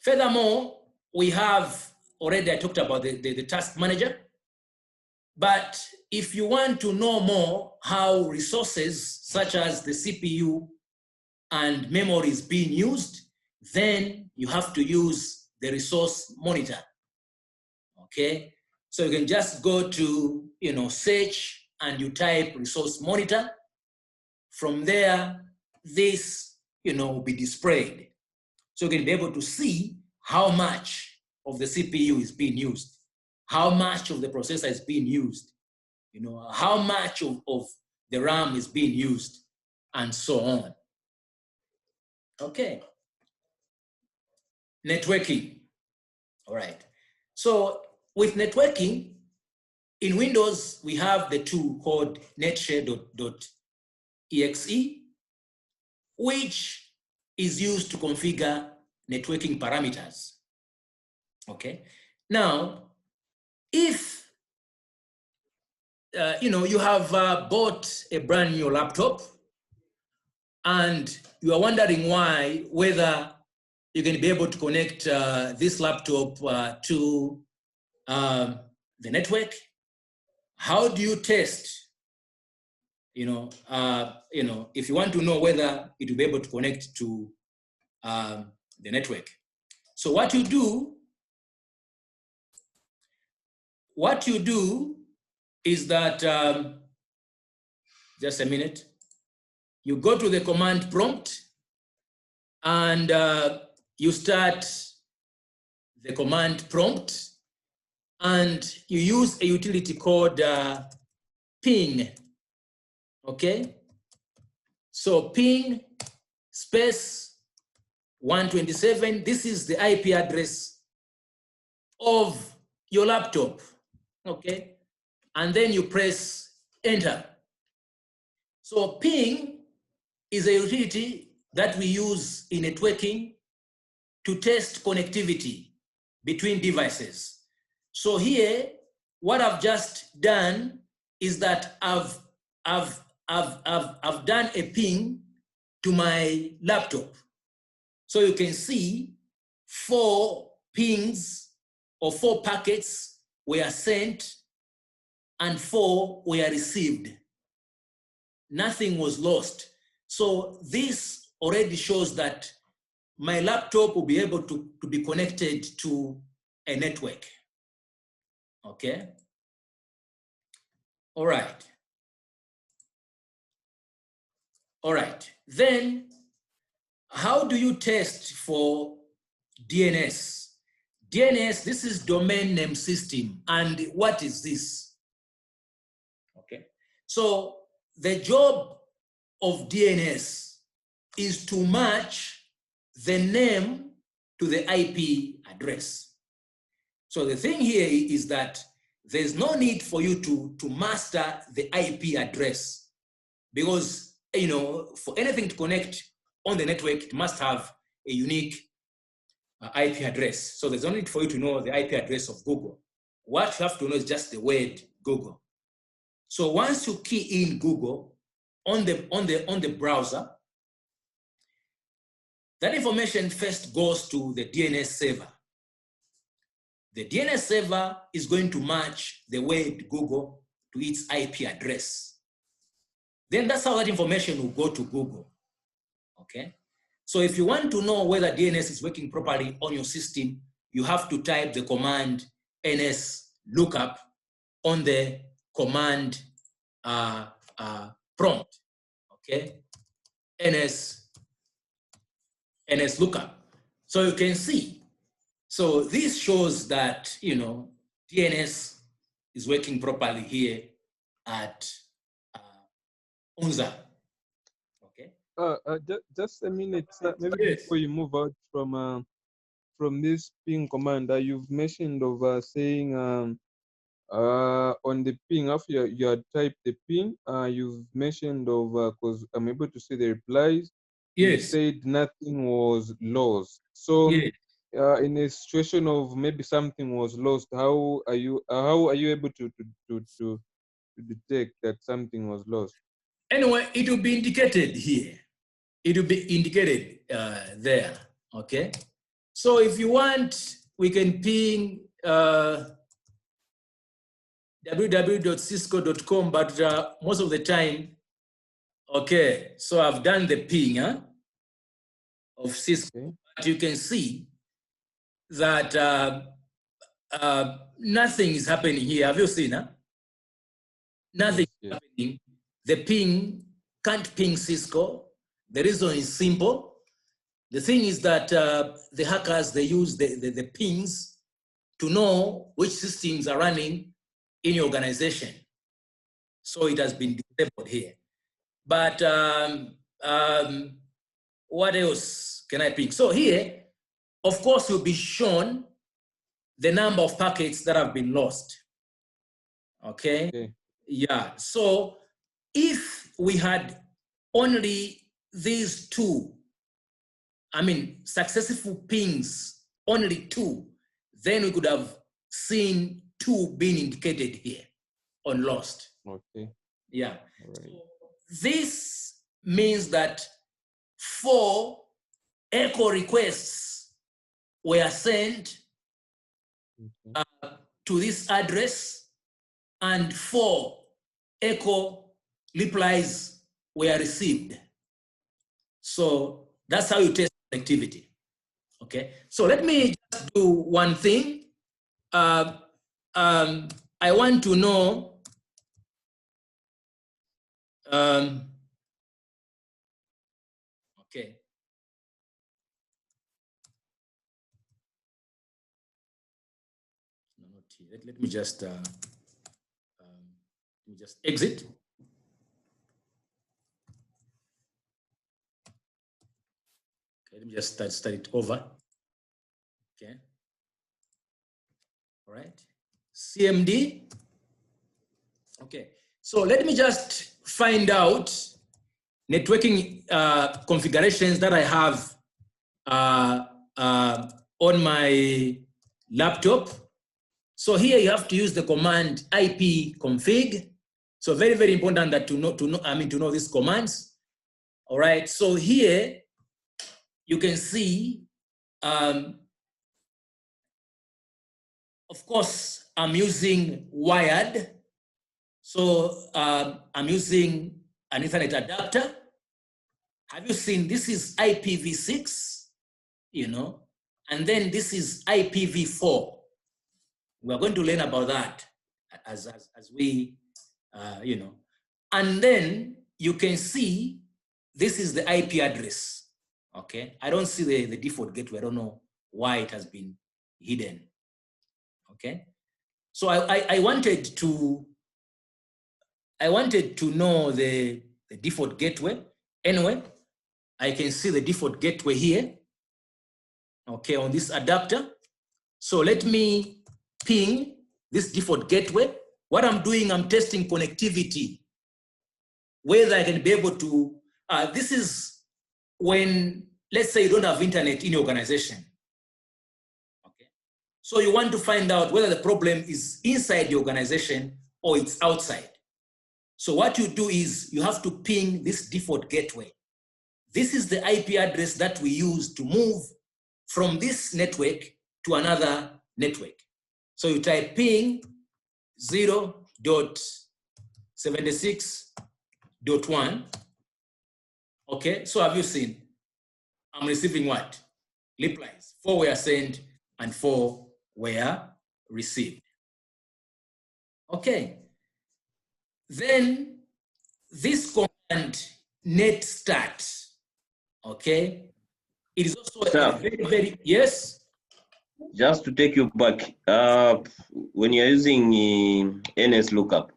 Furthermore, we have already, I talked about the task manager. But if you want to know more how resources such as the CPU and memory is being used, then you have to use the resource monitor. Okay. So you can just go to, search and you type resource monitor. From there, this, will be displayed. So you can be able to see how much of the CPU is being used, how much of the processor is being used, how much of the RAM is being used, and so on. Okay. Networking. All right. So with networking, in Windows, we have the tool called netshare.exe, which is used to configure networking parameters. Okay. Now, if you have bought a brand new laptop and you are wondering whether you can be able to connect this laptop to the network, how do you test? If you want to know whether it will be able to connect to the network. So what you do is that, just a minute, you go to the command prompt and you start the command prompt and you use a utility called ping, okay? So ping space 127, this is the IP address of your laptop, okay? And then you press enter. So ping is a utility that we use in networking to test connectivity between devices. So here, what I've just done is that I've done a ping to my laptop. So you can see 4 pings or 4 packets were sent and 4 were received. Nothing was lost. So this already shows that my laptop will be able to be connected to a network. Okay. All right. All right. Then how do you test for DNS? DNS, this is domain name system. And what is this? Okay. So the job of DNS is to match the name to the IP address. So the thing here is that there's no need for you to master the IP address because, for anything to connect on the network, it must have a unique IP address. So there's no need for you to know the IP address of Google. What you have to know is just the word Google. So once you key in Google on the browser, that information first goes to the DNS server. The DNS server is going to match the word Google to its IP address. Then that's how that information will go to Google. Okay? So if you want to know whether DNS is working properly on your system, you have to type the command ns lookup on the command prompt. Okay? ns lookup. So you can see. So this shows that, DNS is working properly here at UNZA. Okay. Just a minute, maybe yes. Before you move out from this ping command, you've mentioned of saying on the ping after you had typed the ping, you've mentioned of because I'm able to see the replies. Yes. You said nothing was lost. So. Yes. In a situation of maybe something was lost, how are you able to detect that something was lost? Anyway, it will be indicated here. it will be indicated there, okay? So if you want, we can ping www.cisco.com, but most of the time, okay, so I've done the ping of Cisco, okay. But you can see that nothing is happening here. Have you seen? Nothing is happening. The ping can't ping Cisco. The reason is simple. The thing is that the hackers, they use the pings to know which systems are running in your organization. So it has been disabled here. But what else can I pick? So here, of course, you'll be shown the number of packets that have been lost. Okay? Yeah. So if we had only these two, I mean, successful pings, only two, then we could have seen two being indicated here on lost. Okay. Yeah. Right. So this means that 4 echo requests were sent to this address, and 4 echo replies were received. So that's how you test connectivity. Okay. So let me just do one thing. I want to know. Okay. No, not here. Let me just exit. Okay, let me just start it over. Okay. All right. CMD. Okay. So let me just find out networking configurations that I have on my laptop. So here you have to use the command ipconfig. So very, very important that to know these commands. All right. So here you can see, of course, I'm using wired. So I'm using an Ethernet adapter. Have you seen, this is IPv6, you know, and then this is IPv4. We're going to learn about that as we, you know, and then you can see this is the IP address, okay? I don't see the default gateway. I don't know why it has been hidden, okay? So I wanted to know the default gateway. Anyway, I can see the default gateway here, okay, on this adapter. So let me ping this default gateway. What I'm doing, I'm testing connectivity, whether I can be able to, this is when, let's say you don't have internet in your organization, okay? So you want to find out whether the problem is inside the organization or it's outside. So what you do is you have to ping this default gateway. This is the IP address that we use to move from this network to another network. So you type ping 0.76.1. Okay, so have you seen? I'm receiving what? Replies. 4 were sent and 4 were received. Okay. Then this command net start, okay, it is also a very, very, yes? Just to take you back, when you're using NS lookup,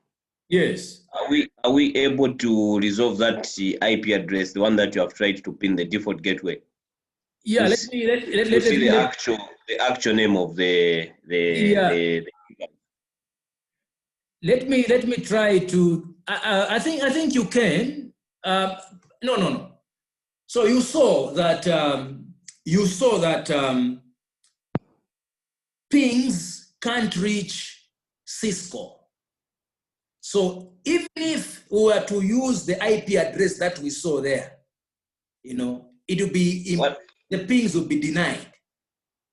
yes, are we able to resolve that IP address, the one that you have tried to pin the default gateway? Yeah, let see the actual name of the Let me try to. I think you can. No. So you saw that pings can't reach CISCO. So even if we were to use the IP address that we saw there, it will be, the pings will be denied.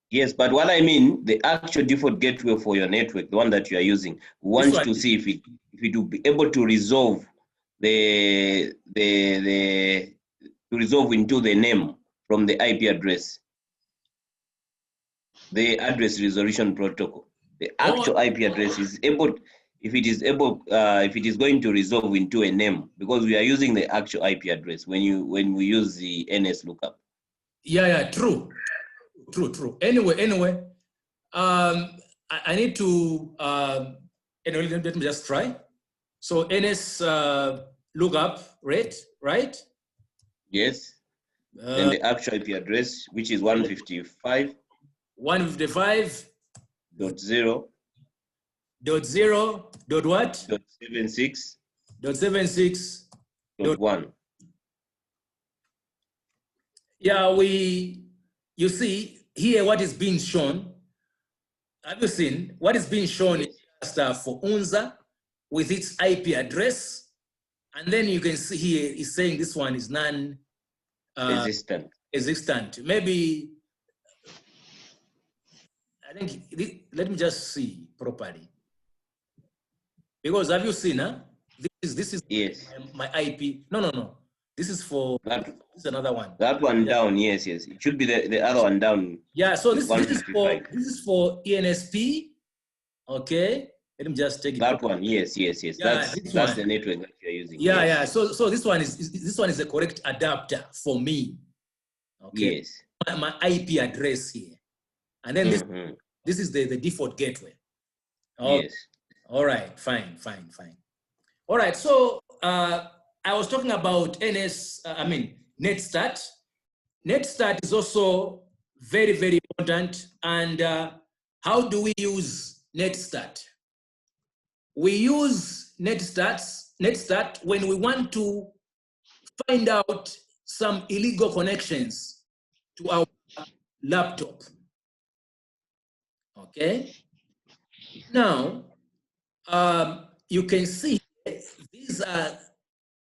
Yes, but what I mean, the actual default gateway for your network, the one that you are using, wants to see if it will be able to resolve to resolve into the name from the IP address, the address resolution protocol. The actual IP address is able, if it is going to resolve into a name, because we are using the actual IP address when we use the NS lookup. Yeah, true. Anyway, I need to, anyway, let me just try. So NS lookup rate, right? Yes. Then the actual IP address, which is 155. 155.0.0. What? .76. .76.1. Yeah, you see here what is being shown. Have you seen what is being shown? Yes. Is just for UNZA with its IP address, and then you can see here is saying this one is non-existent. Maybe I think let me just see properly, because have you seen? This is yes my IP. No. This is for this is another one. That one down, yes. It should be the other one down. Yeah, so this is for ENSP. Okay. Let me just take it. That one, yes. Yeah, that's the network that you're using. Yeah, yes. So this one is the correct adapter for me. Okay. Yes. My IP address here. And then this is the default gateway. Okay. Yes. All right, fine. All right, so I was talking about NetStat. NetStat is also very, very important. And how do we use NetStat? We use NetStat when we want to find out some illegal connections to our laptop. Okay. Now, you can see these are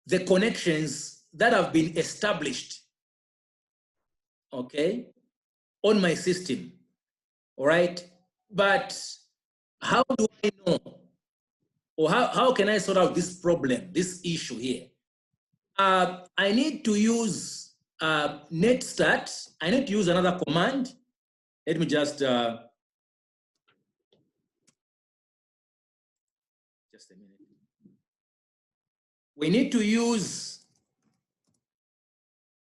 the connections that have been established, okay, on my system, all right? But how do I know, or how can I sort out this problem, this issue here? I need to use NetStat. I need to use another command. Let me just a minute. We need to use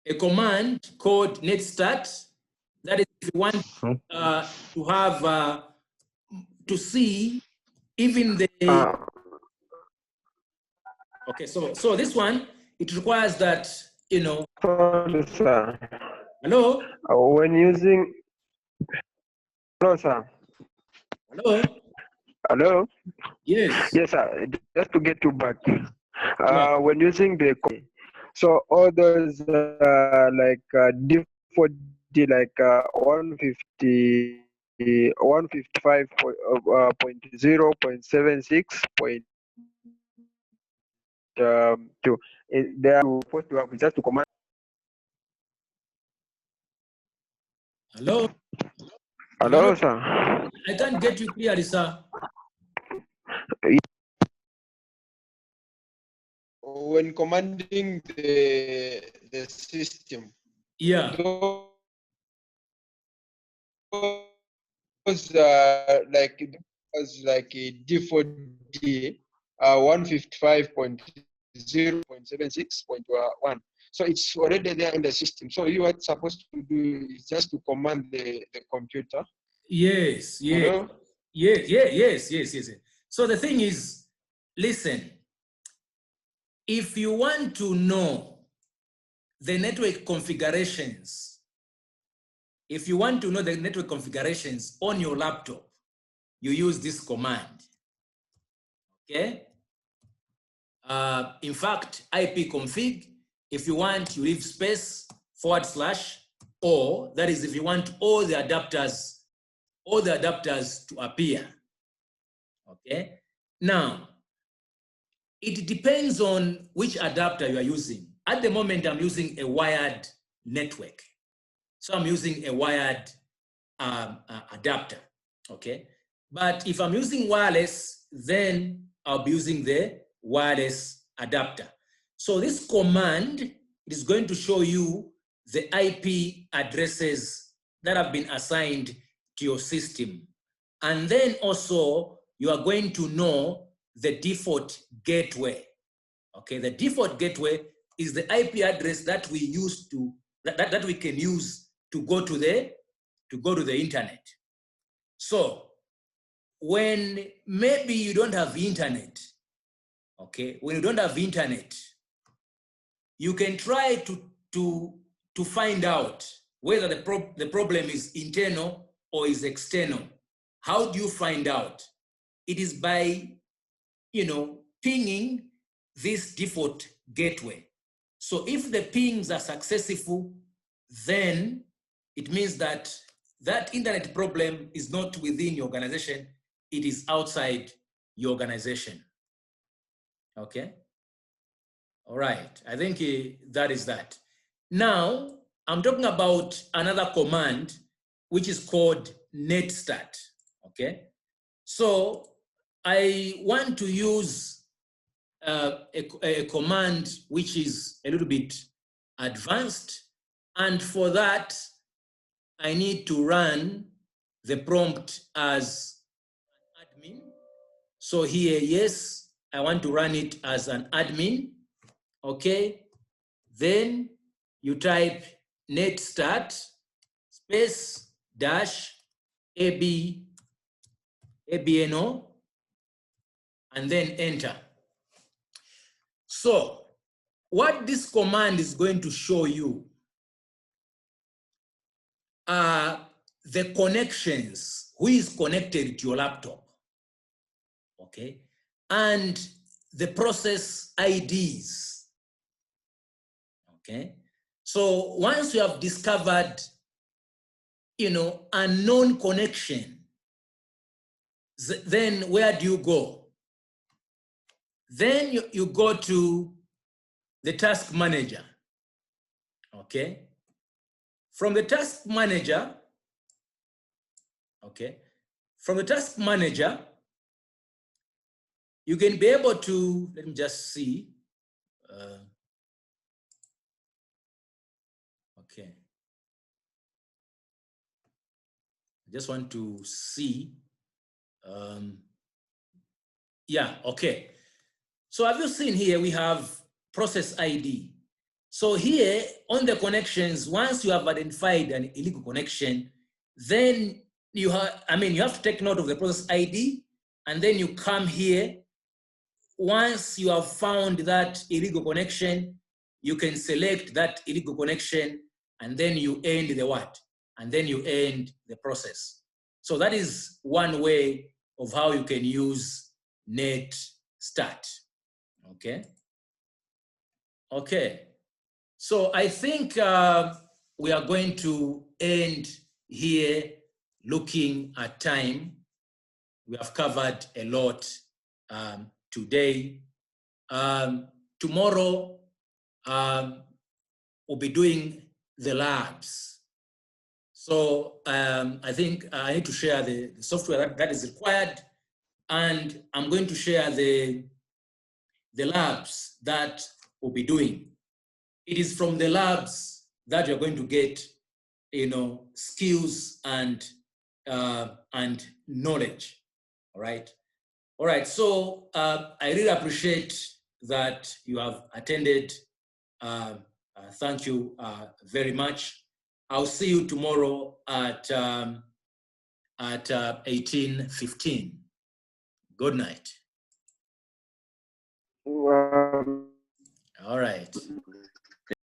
a command called NetStat. That is, if you want to have to see even the okay. So this one, it requires that Sorry, sir. Hello. When using hello, sir. Hello. Yes. Yes, sir. Just to get you back. When using the so all those default like 155.0.76.2 they are supposed to have just to command. Hello, sir. I can't get you clearly, sir. When commanding the system, yeah, those like a default D 155.0.76.1. So it's already there in the system. So you are supposed to do is just to command the computer. Yes. So the thing is, listen, if you want to know the network configurations, on your laptop, you use this command. Okay. In fact, ipconfig, if you want, you leave space / or, that is if you want all the adapters to appear. Okay. Now, it depends on which adapter you are using. At the moment, I'm using a wired network. So I'm using a wired adapter, okay? But if I'm using wireless, then I'll be using the wireless adapter. So this command is going to show you the IP addresses that have been assigned to your system. And then also, you are going to know the default gateway. Okay, the default gateway is the IP address that we use to, that we can use to go to the internet. So when maybe you don't have internet, okay, when you don't have internet, you can try to find out whether the problem is internal or is external. How do you find out? It is by, pinging this default gateway. So if the pings are successful, then it means that that internet problem is not within your organization, it is outside your organization. Okay? All right, I think that is that. Now, I'm talking about another command, which is called netstart, okay? So I want to use a command which is a little bit advanced, and for that, I need to run the prompt as admin. So here, yes, I want to run it as an admin, okay? Then you type netstart space dash abno, and then enter. So what this command is going to show you are the connections, who is connected to your laptop, okay? And the process IDs, okay? So once you have discovered, a known connection, then where do you go? Then you go to the task manager, okay? From the task manager, okay? From the task manager, you can be able to, let me just see. Okay. I just want to see. Yeah, okay. So have you seen here, we have process ID. So here on the connections, once you have identified an illegal connection, then you have, you have to take note of the process ID, and then you come here. Once you have found that illegal connection, you can select that illegal connection, and then you end the what? And then you end the process. So that is one way of how you can use netstart, okay? Okay, so I think we are going to end here looking at time. We have covered a lot today. Tomorrow, we'll be doing the labs. So I think I need to share the software that is required, and I'm going to share the labs that we'll be doing. It is from the labs that you're going to get, skills and knowledge. All right. All right. So I really appreciate that you have attended. Thank you very much. I'll see you tomorrow at 18:15. Good night. Wow. All right.